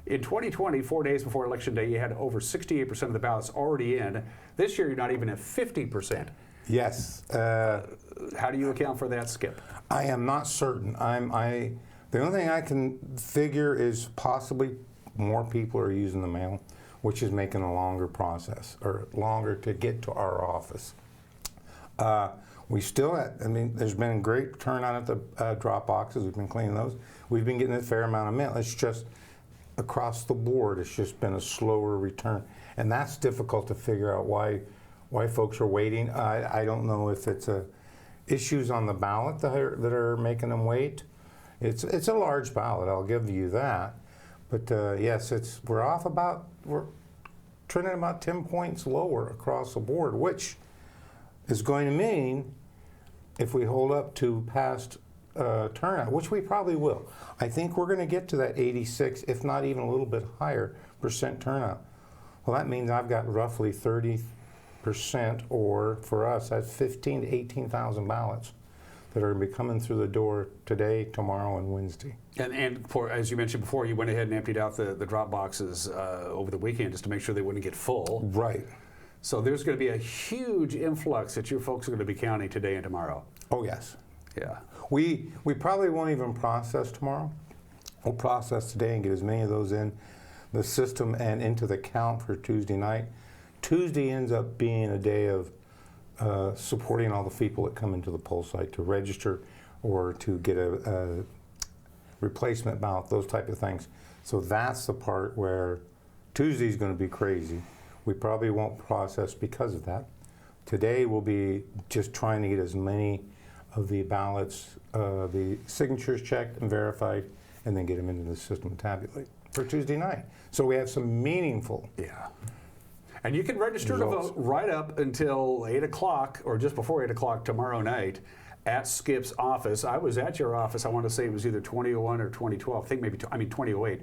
In 2020, 4 days before election day, you had over 68% of the ballots already in. This year, you're not even at 50%. Yes. How do you account for that, Skip? I am not certain. The only thing I can figure is possibly more people are using the mail, which is making a longer process, or longer to get to our office. We still there's been great turnout at the drop boxes. We've been cleaning those. We've been getting a fair amount of mail. It's just across the board, it's just been a slower return. And that's difficult to figure out why folks are waiting. I don't know if it's issues on the ballot that are making them wait. It's a large ballot, I'll give you that. But yes, we're trending about 10 points lower across the board, which is going to mean if we hold up to past turnout, which we probably will, I think we're going to get to that 86, if not even a little bit higher % turnout. Well, that means I've got roughly 30%, or for us, that's 15 to 18,000 ballots that are going to be coming through the door today, tomorrow, and Wednesday. And as you mentioned before, you went ahead and emptied out the drop boxes over the weekend just to make sure they wouldn't get full. Right. So there's going to be a huge influx that you folks are going to be counting today and tomorrow. Oh, yes. Yeah. We probably won't even process tomorrow. We'll process today and get as many of those in the system and into the count for Tuesday night. Tuesday ends up being a day of supporting all the people that come into the poll site to register or to get a replacement ballot, those type of things. So that's the part where Tuesday's going to be crazy. We probably won't process because of that. Today we'll be just trying to get as many of the ballots, the signatures checked and verified, and then get them into the system and tabulate for Tuesday night. So we have some meaningful. Yeah. And you can register results. to vote right up until 8 o'clock or just before 8 o'clock tomorrow night at Skip's office. I was at your office, I want to say it was either 2001 or 2012, I think maybe, 2008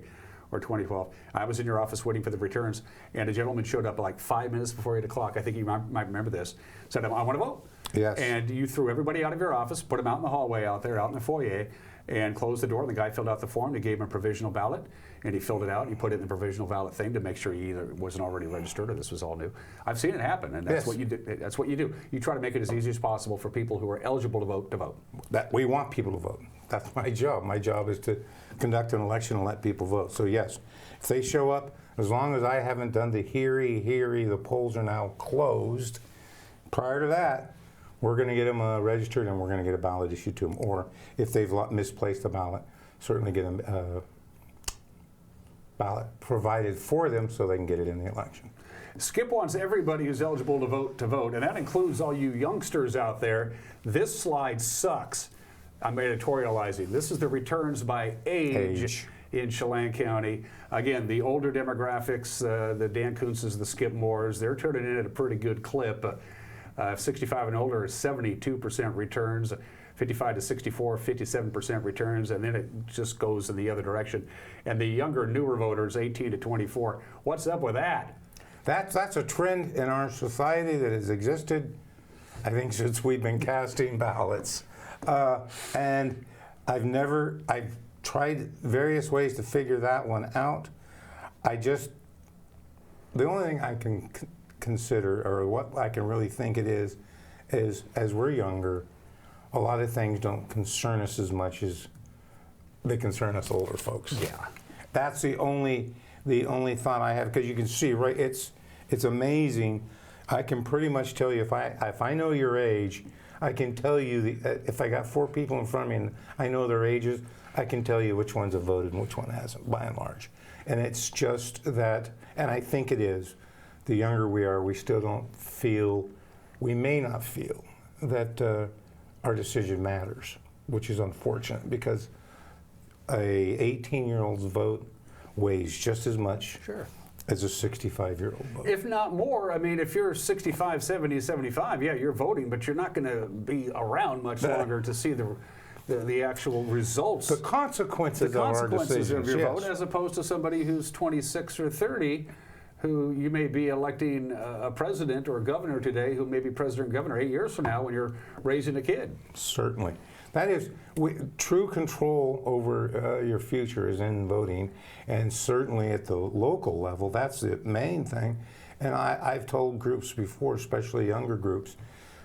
or 2012. I was in your office waiting for the returns, and a gentleman showed up like 5 minutes before 8 o'clock. I think you might remember this. Said, I want to vote. Yes. And you threw everybody out of your office, put them out in the hallway out there, out in the foyer, and closed the door. The guy filled out the form. They gave him a provisional ballot, and he filled it out. He put it in the provisional ballot thing to make sure he either wasn't already registered or this was all new. I've seen it happen, and that's Yes. what you do. That's what you do. You try to make it as easy as possible for people who are eligible to vote to vote. That we want people to vote. That's my job. My job is to conduct an election and let people vote. So yes, if they show up, as long as I haven't done the heary, the polls are now closed. Prior to that, we're going to get them registered and we're going to get a ballot issued to them. Or if they've misplaced a ballot, certainly get a ballot provided for them so they can get it in the election. Skip wants everybody who's eligible to vote, and that includes all you youngsters out there. This slide sucks. I'm editorializing. This is the returns by age. In Chelan County. Again, the older demographics, the Dan Kuntzes, the Skip Moores, they're turning in at a pretty good clip. 65 and older is 72% returns, 55 to 64, 57% returns, and then it just goes in the other direction. And the younger, newer voters, 18 to 24, what's up with that? That's a trend in our society that has existed, I think, since we've been casting ballots. And I've tried various ways to figure that one out. The only thing I can consider, or what I can really think it is as we're younger, a lot of things don't concern us as much as they concern us older folks. Yeah. That's the only thought I have, because you can see, right, it's amazing. I can pretty much tell you if I know your age, I can tell you, if I got 4 people in front of me and I know their ages, I can tell you which ones have voted and which one hasn't, by and large. And it's just that, and I think it is, the younger we are, we still don't feel, we may not feel that our decision matters, which is unfortunate because a 18-year-old's vote weighs just as much as a 65-year-old vote. If not more. I mean, if you're 65, 70, 75, yeah, you're voting, but you're not going to be around much longer to see the actual results. The consequences of our decisions, of your vote, as opposed to somebody who's 26 or 30, who you may be electing a president or a governor today, who may be president or governor 8 years from now when you're raising a kid. Certainly. That is, true control over your future is in voting, and certainly at the local level, that's the main thing. And I've told groups before, especially younger groups,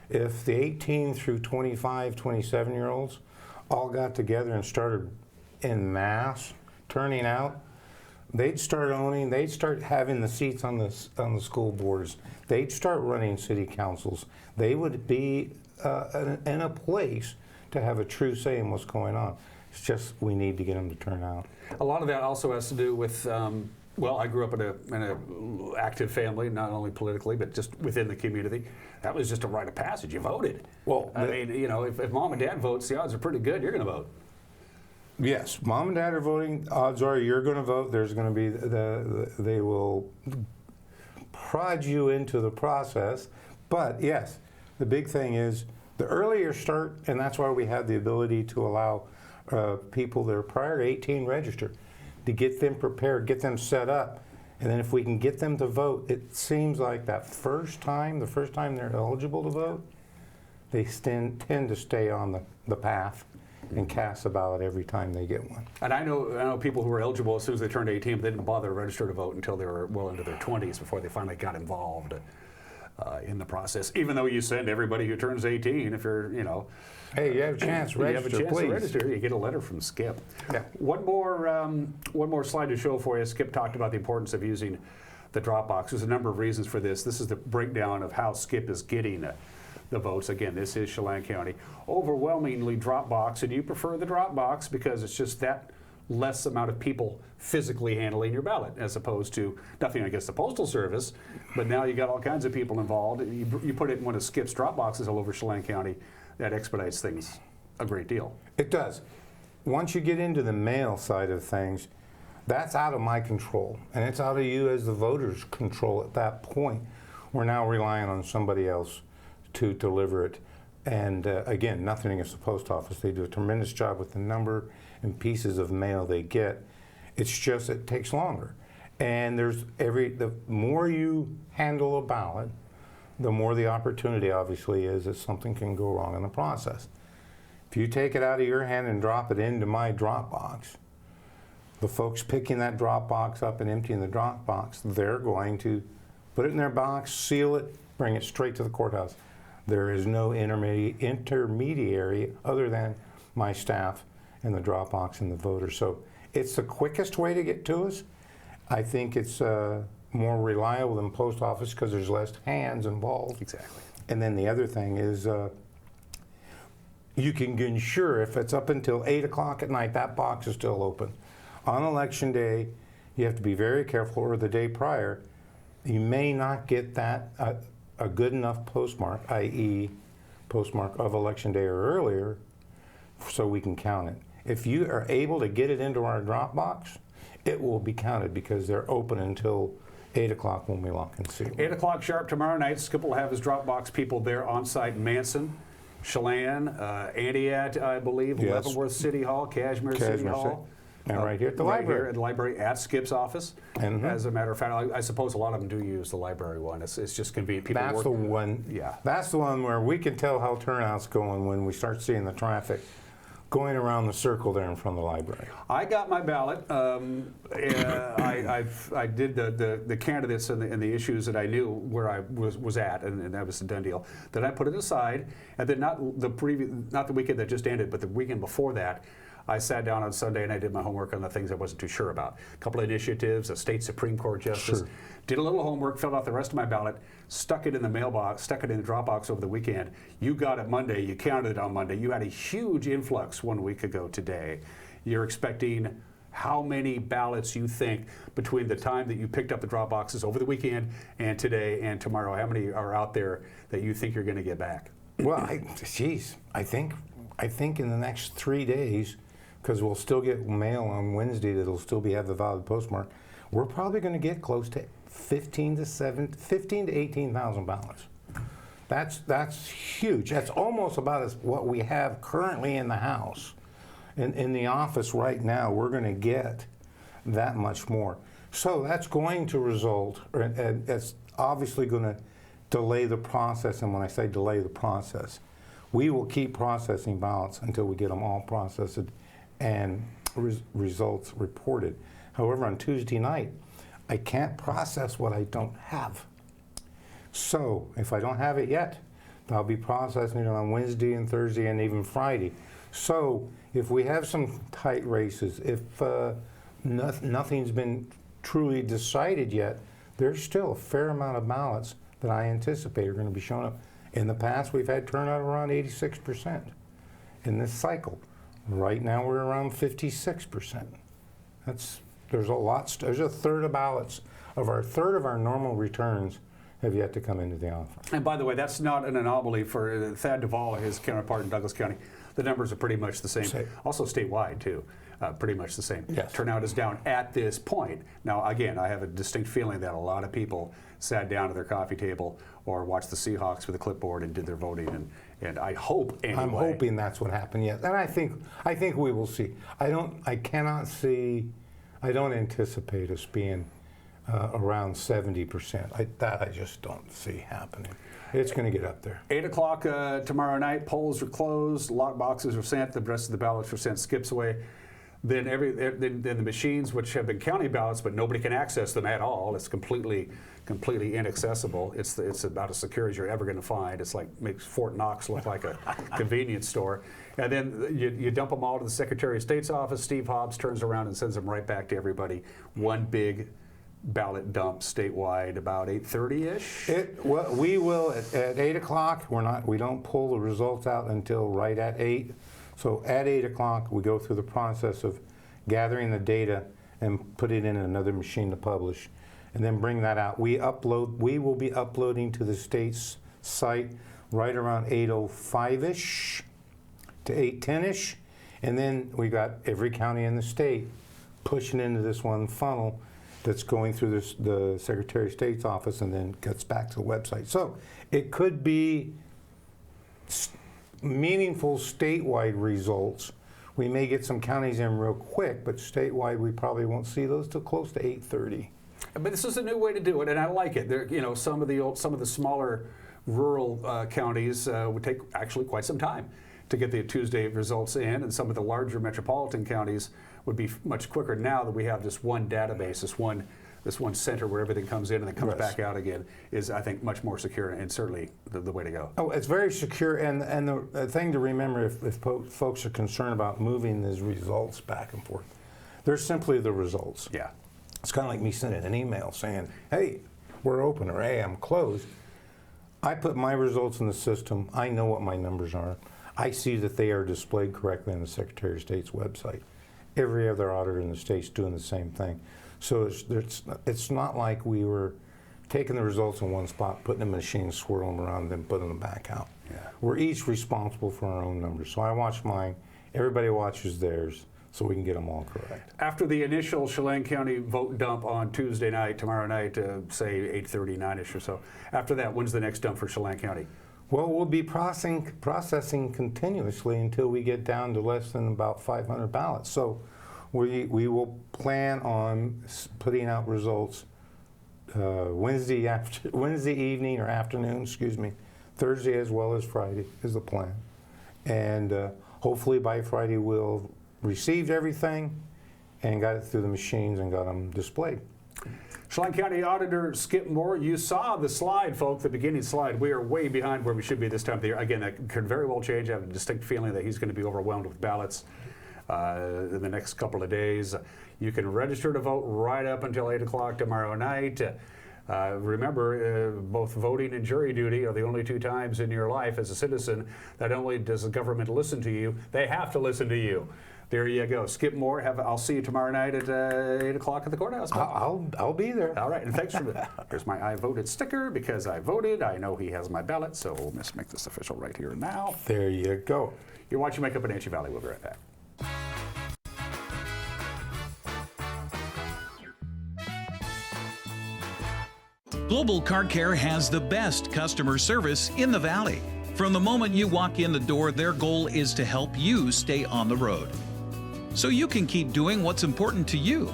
if the 18 through 25, 27-year-olds all got together and started en masse turning out, they'd start owning, they'd start having the seats on the school boards, they'd start running city councils, they would be in a place to have a true say in what's going on. It's just we need to get them to turn out. A lot of that also has to do with, well, I grew up in an active family, not only politically, but just within the community. That was just a rite of passage. You voted. Well, I mean, you know, if mom and dad votes, the odds are pretty good you're going to vote. Yes, mom and dad are voting. Odds are you're going to vote. There's going to be they will prod you into the process. But yes, the big thing is the earlier start, and that's why we have the ability to allow people that are prior to 18 register, to get them prepared, get them set up, and then if we can get them to vote, it seems like that the first time they're eligible to vote, they tend to stay on the path and cast a ballot every time they get one. And I know people who were eligible as soon as they turned 18, but they didn't bother to register to vote until they were well into their 20s before they finally got involved in the process. Even though you send everybody who turns 18, if you're, you know, hey, you have a chance, register, please. To register, you get a letter from Skip. Yeah. One more slide to show for you. Skip talked about the importance of using the drop box. There's a number of reasons for this. This is the breakdown of how Skip is getting the votes. Again, this is Chelan County. Overwhelmingly drop box, and you prefer the drop box because it's just that less amount of people physically handling your ballot, as opposed to, nothing against the Postal Service, but now you got all kinds of people involved. You put it in one of Skip's drop boxes all over Chelan County, that expedites things a great deal. It does. Once you get into the mail side of things, that's out of my control, and it's out of you as the voters' control at that point. We're now relying on somebody else to deliver it. And again, nothing against the post office. They do a tremendous job with the number and pieces of mail they get. It's just it takes longer. And the more you handle a ballot, the more the opportunity obviously is that something can go wrong in the process. If you take it out of your hand and drop it into my drop box, the folks picking that drop box up and emptying the drop box, they're going to put it in their box, seal it, bring it straight to the courthouse. There is no intermediary other than my staff and the drop box and the voter. So it's the quickest way to get to us. I think it's more reliable than post office because there's less hands involved. Exactly. And then the other thing is you can ensure if it's up until 8 o'clock at night, that box is still open. On election day, you have to be very careful, or the day prior, you may not get that a good enough postmark, i.e. postmark of election day or earlier, so we can count it. If you are able to get it into our drop box, it will be counted because they're open until 8 o'clock when we lock and seal. 8 o'clock sharp tomorrow night. Skip will have his drop box people there on site in Manson, Chelan, Antioch, I believe, yes. Leavenworth City Hall, Cashmere City Hall. And right here at the right library. Here at the library at Skip's office. Mm-hmm. As a matter of fact, I suppose a lot of them do use the library one. It's just convenient. People That's the one. Yeah. That's the one where we can tell how turnout's going when we start seeing the traffic going around the circle there in front of the library. I got my ballot. I did the candidates and the issues that I knew where I was at, and that was a done deal. Then I put it aside, and then not the weekend that just ended, but the weekend before that, I sat down on Sunday and I did my homework on the things I wasn't too sure about. A couple of initiatives, a state Supreme Court justice. Sure. Did a little homework, filled out the rest of my ballot, stuck it in the mailbox, stuck it in the Dropbox over the weekend. You got it Monday, you counted it on Monday. You had a huge influx 1 week ago today. You're expecting how many ballots you think between the time that you picked up the drop boxes over the weekend and today and tomorrow, how many are out there that you think you're going to get back? Well, I think in the next 3 days, because we'll still get mail on Wednesday that'll still have the valid postmark, we're probably going to get close to 15 to 18,000 ballots. That's huge. That's almost about as what we have currently in the House. In the office right now, we're going to get that much more. So that's going to result, and it's obviously going to delay the process. And when I say delay the process, we will keep processing ballots until we get them all processed and results reported. However, on Tuesday night, I can't process what I don't have. So if I don't have it yet, I'll be processing it on Wednesday and Thursday and even Friday. So if we have some tight races, if nothing's been truly decided yet, there's still a fair amount of ballots that I anticipate are going to be showing up. In the past, we've had turnout around 86% in this cycle. Right now, we're around 56%. There's a third of ballots of our normal returns have yet to come into the office. And by the way, that's not an anomaly for Thad Duvall, his counterpart in Douglas County. The numbers are pretty much the same. Also statewide, too. Pretty much the same. Yes. Turnout is down at this point. Now, again, I have a distinct feeling that a lot of people sat down at their coffee table or watched the Seahawks with a clipboard and did their voting. And I hope, anyway. I'm hoping that's what happened, yes. And I think we will see. I don't anticipate us being around 70%. I just don't see happening. It's going to get up there. 8 o'clock tomorrow night, polls are closed, lock boxes are sent, the rest of the ballots are sent skips away. Then then the machines, which have been counting ballots, but nobody can access them at all. It's completely inaccessible. It's about as secure as you're ever going to find. It's like makes Fort Knox look like a convenience store. And then you dump them all to the Secretary of State's office. Steve Hobbs turns around and sends them right back to everybody. One big ballot dump statewide about 8:30-ish. Well, we will at 8 o'clock. We don't pull the results out until right at 8. So at 8 o'clock, we go through the process of gathering the data and put it in another machine to publish, and then bring that out. We will be uploading to the state's site right around 8:05-ish to 8:10-ish, and then we got every county in the state pushing into this one funnel that's going through the Secretary of State's office and then gets back to the website. So it could be meaningful statewide results. We may get some counties in real quick, but statewide we probably won't see those till close to 8:30. But this is a new way to do it, and I like it. There, some of the smaller rural counties would take actually quite some time to get the Tuesday results in, and some of the larger metropolitan counties would be much quicker. Now that we have this one database, this one center where everything comes in and then comes back out again, is I think much more secure and certainly the way to go. Oh, it's very secure, and the thing to remember if folks are concerned about moving these results back and forth, they're simply the results. Yeah. It's kind of like me sending an email saying, hey, we're open, or hey, I'm closed. I put my results in the system. I know what my numbers are. I see that they are displayed correctly on the Secretary of State's website. Every other auditor in the state's doing the same thing. So it's not like we were taking the results in one spot, putting them in a machine, swirling them around, then putting them back out. Yeah. We're each responsible for our own numbers. So I watch mine, everybody watches theirs, so we can get them all correct. After the initial Chelan County vote dump on Tuesday night, tomorrow night, say 8:30, 9-ish or so, after that, when's the next dump for Chelan County? Well, we'll be processing continuously until we get down to less than about 500 ballots. So we will plan on putting out results Wednesday evening or afternoon, Thursday as well as Friday is the plan. And hopefully by Friday we'll received everything and got it through the machines and got them displayed. Chelan County Auditor Skip Moore, you saw the slide, folks, the beginning slide. We are way behind where we should be this time of the year. Again, that could very well change. I have a distinct feeling that he's going to be overwhelmed with ballots. in the next couple of days. You can register to vote right up until 8 o'clock tomorrow night. Remember, both voting and jury duty are the only two times in your life as a citizen not only does the government listen to you, they have to listen to you. There you go. Skip Moore. I'll see you tomorrow night at 8 o'clock at the courthouse. I'll be there. All right, and thanks for here's my I voted sticker because I voted. I know he has my ballot, so let's make this official right here and now. There you go. You're watching Wake Up in Wenatchee Valley. We'll be right back. Global Car Care has the best customer service in the Valley. From the moment you walk in the door, their goal is to help you stay on the road, so you can keep doing what's important to you.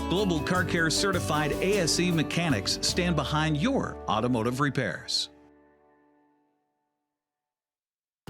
Global Car Care certified ASE mechanics stand behind your automotive repairs.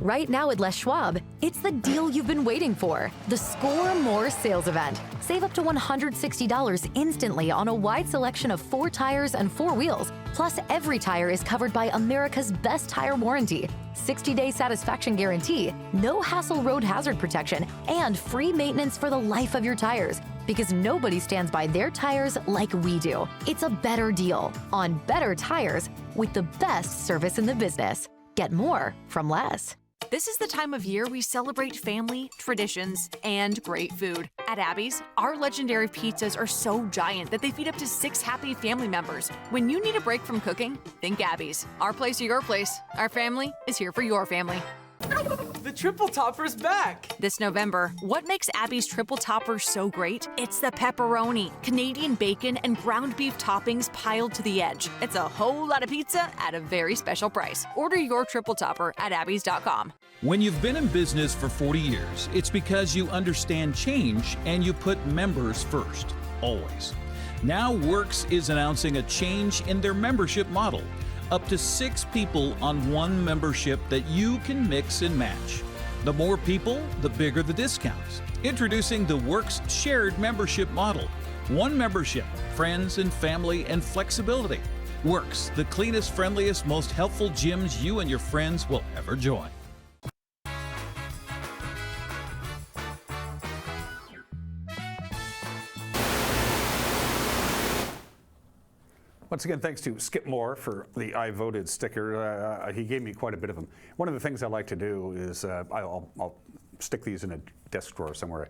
Right now at Les Schwab, it's the deal you've been waiting for, the Score More sales event. Save up to $160 instantly on a wide selection of 4 tires and 4 wheels. Plus, every tire is covered by America's best tire warranty, 60-day satisfaction guarantee, no hassle road hazard protection, and free maintenance for the life of your tires. Because nobody stands by their tires like we do. It's a better deal on better tires with the best service in the business. Get more from Les. This is the time of year we celebrate family, traditions, and great food. At Abby's, our legendary pizzas are so giant that they feed up to 6 happy family members. When you need a break from cooking, think Abby's. Our place or your place. Our family is here for your family. The Triple Topper's back! This November, what makes Abby's Triple Topper so great? It's the pepperoni, Canadian bacon, and ground beef toppings piled to the edge. It's a whole lot of pizza at a very special price. Order your Triple Topper at abbys.com. When you've been in business for 40 years, it's because you understand change and you put members first, always. Now Works is announcing a change in their membership model. Up to 6 people on one membership that you can mix and match. The more people, the bigger the discounts. Introducing the Works shared membership model. One membership, friends and family and flexibility. Works, the cleanest, friendliest, most helpful gyms you and your friends will ever join. Once again, thanks to Skip Moore for the I voted sticker. He gave me quite a bit of them. One of the things I like to do is I'll stick these in a desk drawer somewhere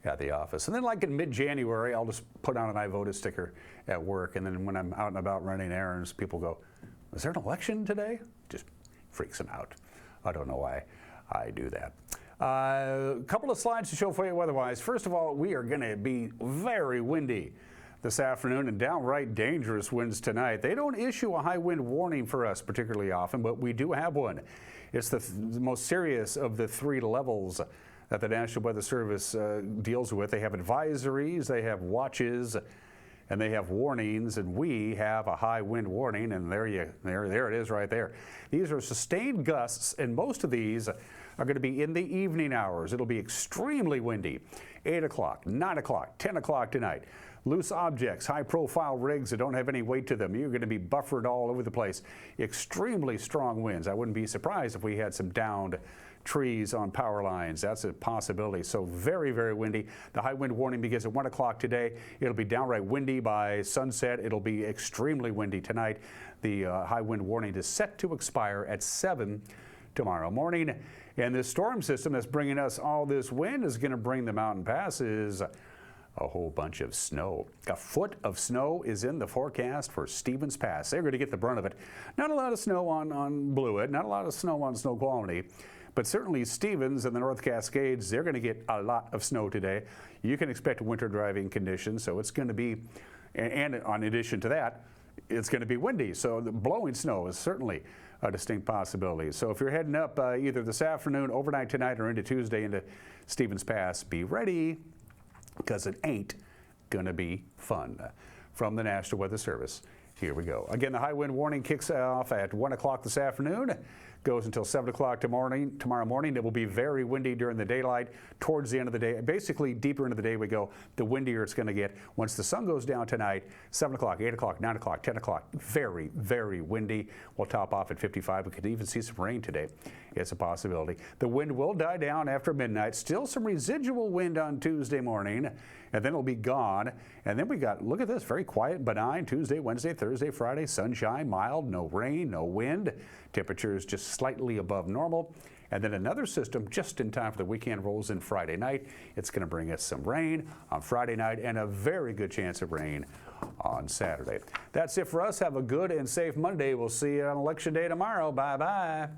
at the office. And then like in mid-January, I'll just put on an I voted sticker at work. And then when I'm out and about running errands, people go, is there an election today? Just freaks them out. I don't know why I do that. A couple of slides to show for you weather-wise. First of all, we are going to be very windy this afternoon and downright dangerous winds tonight. They don't issue a high wind warning for us particularly often, but we do have one. It's the most serious of the 3 levels that the National Weather Service deals with. They have advisories, they have watches, and they have warnings, and we have a high wind warning, and there it is right there. These are sustained gusts, and most of these are going to be in the evening hours. It'll be extremely windy. 8 o'clock, 9 o'clock, 10 o'clock tonight. Loose objects, high-profile rigs that don't have any weight to them. You're going to be buffered all over the place. Extremely strong winds. I wouldn't be surprised if we had some downed trees on power lines. That's a possibility. So very, very windy. The high wind warning begins at 1 o'clock today. It'll be downright windy by sunset. It'll be extremely windy tonight. The high wind warning is set to expire at 7 tomorrow morning. And this storm system that's bringing us all this wind is going to bring the mountain passes a whole bunch of snow. A foot of snow is in the forecast for Stevens Pass. They're going to get the brunt of it. Not a lot of snow on Blewett, not a lot of snow on Snoqualmie, but certainly Stevens and the North Cascades, they're going to get a lot of snow today. You can expect winter driving conditions, so it's going to be, and in addition to that, it's going to be windy. So the blowing snow is certainly a distinct possibility. So if you're heading up either this afternoon, overnight tonight, or into Tuesday into Stevens Pass, be ready, because it ain't going to be fun. From the National Weather Service, here we go. Again, the high wind warning kicks off at 1 o'clock this afternoon, goes until 7 o'clock tomorrow morning. It will be very windy during the daylight. Towards the end of the day, basically deeper into the day we go, the windier it's going to get. Once the sun goes down tonight, 7 o'clock, 8 o'clock, 9 o'clock, 10 o'clock, very, very windy. We'll top off at 55. We could even see some rain today. It's a possibility. The wind will die down after midnight. Still some residual wind on Tuesday morning, and then it'll be gone. And then we got, look at this, very quiet, benign Tuesday, Wednesday, Thursday, Friday, sunshine, mild, no rain, no wind. Temperatures just slightly above normal. And then another system just in time for the weekend rolls in Friday night. It's going to bring us some rain on Friday night and a very good chance of rain on Saturday. That's it for us. Have a good and safe Monday. We'll see you on Election Day tomorrow. Bye-bye.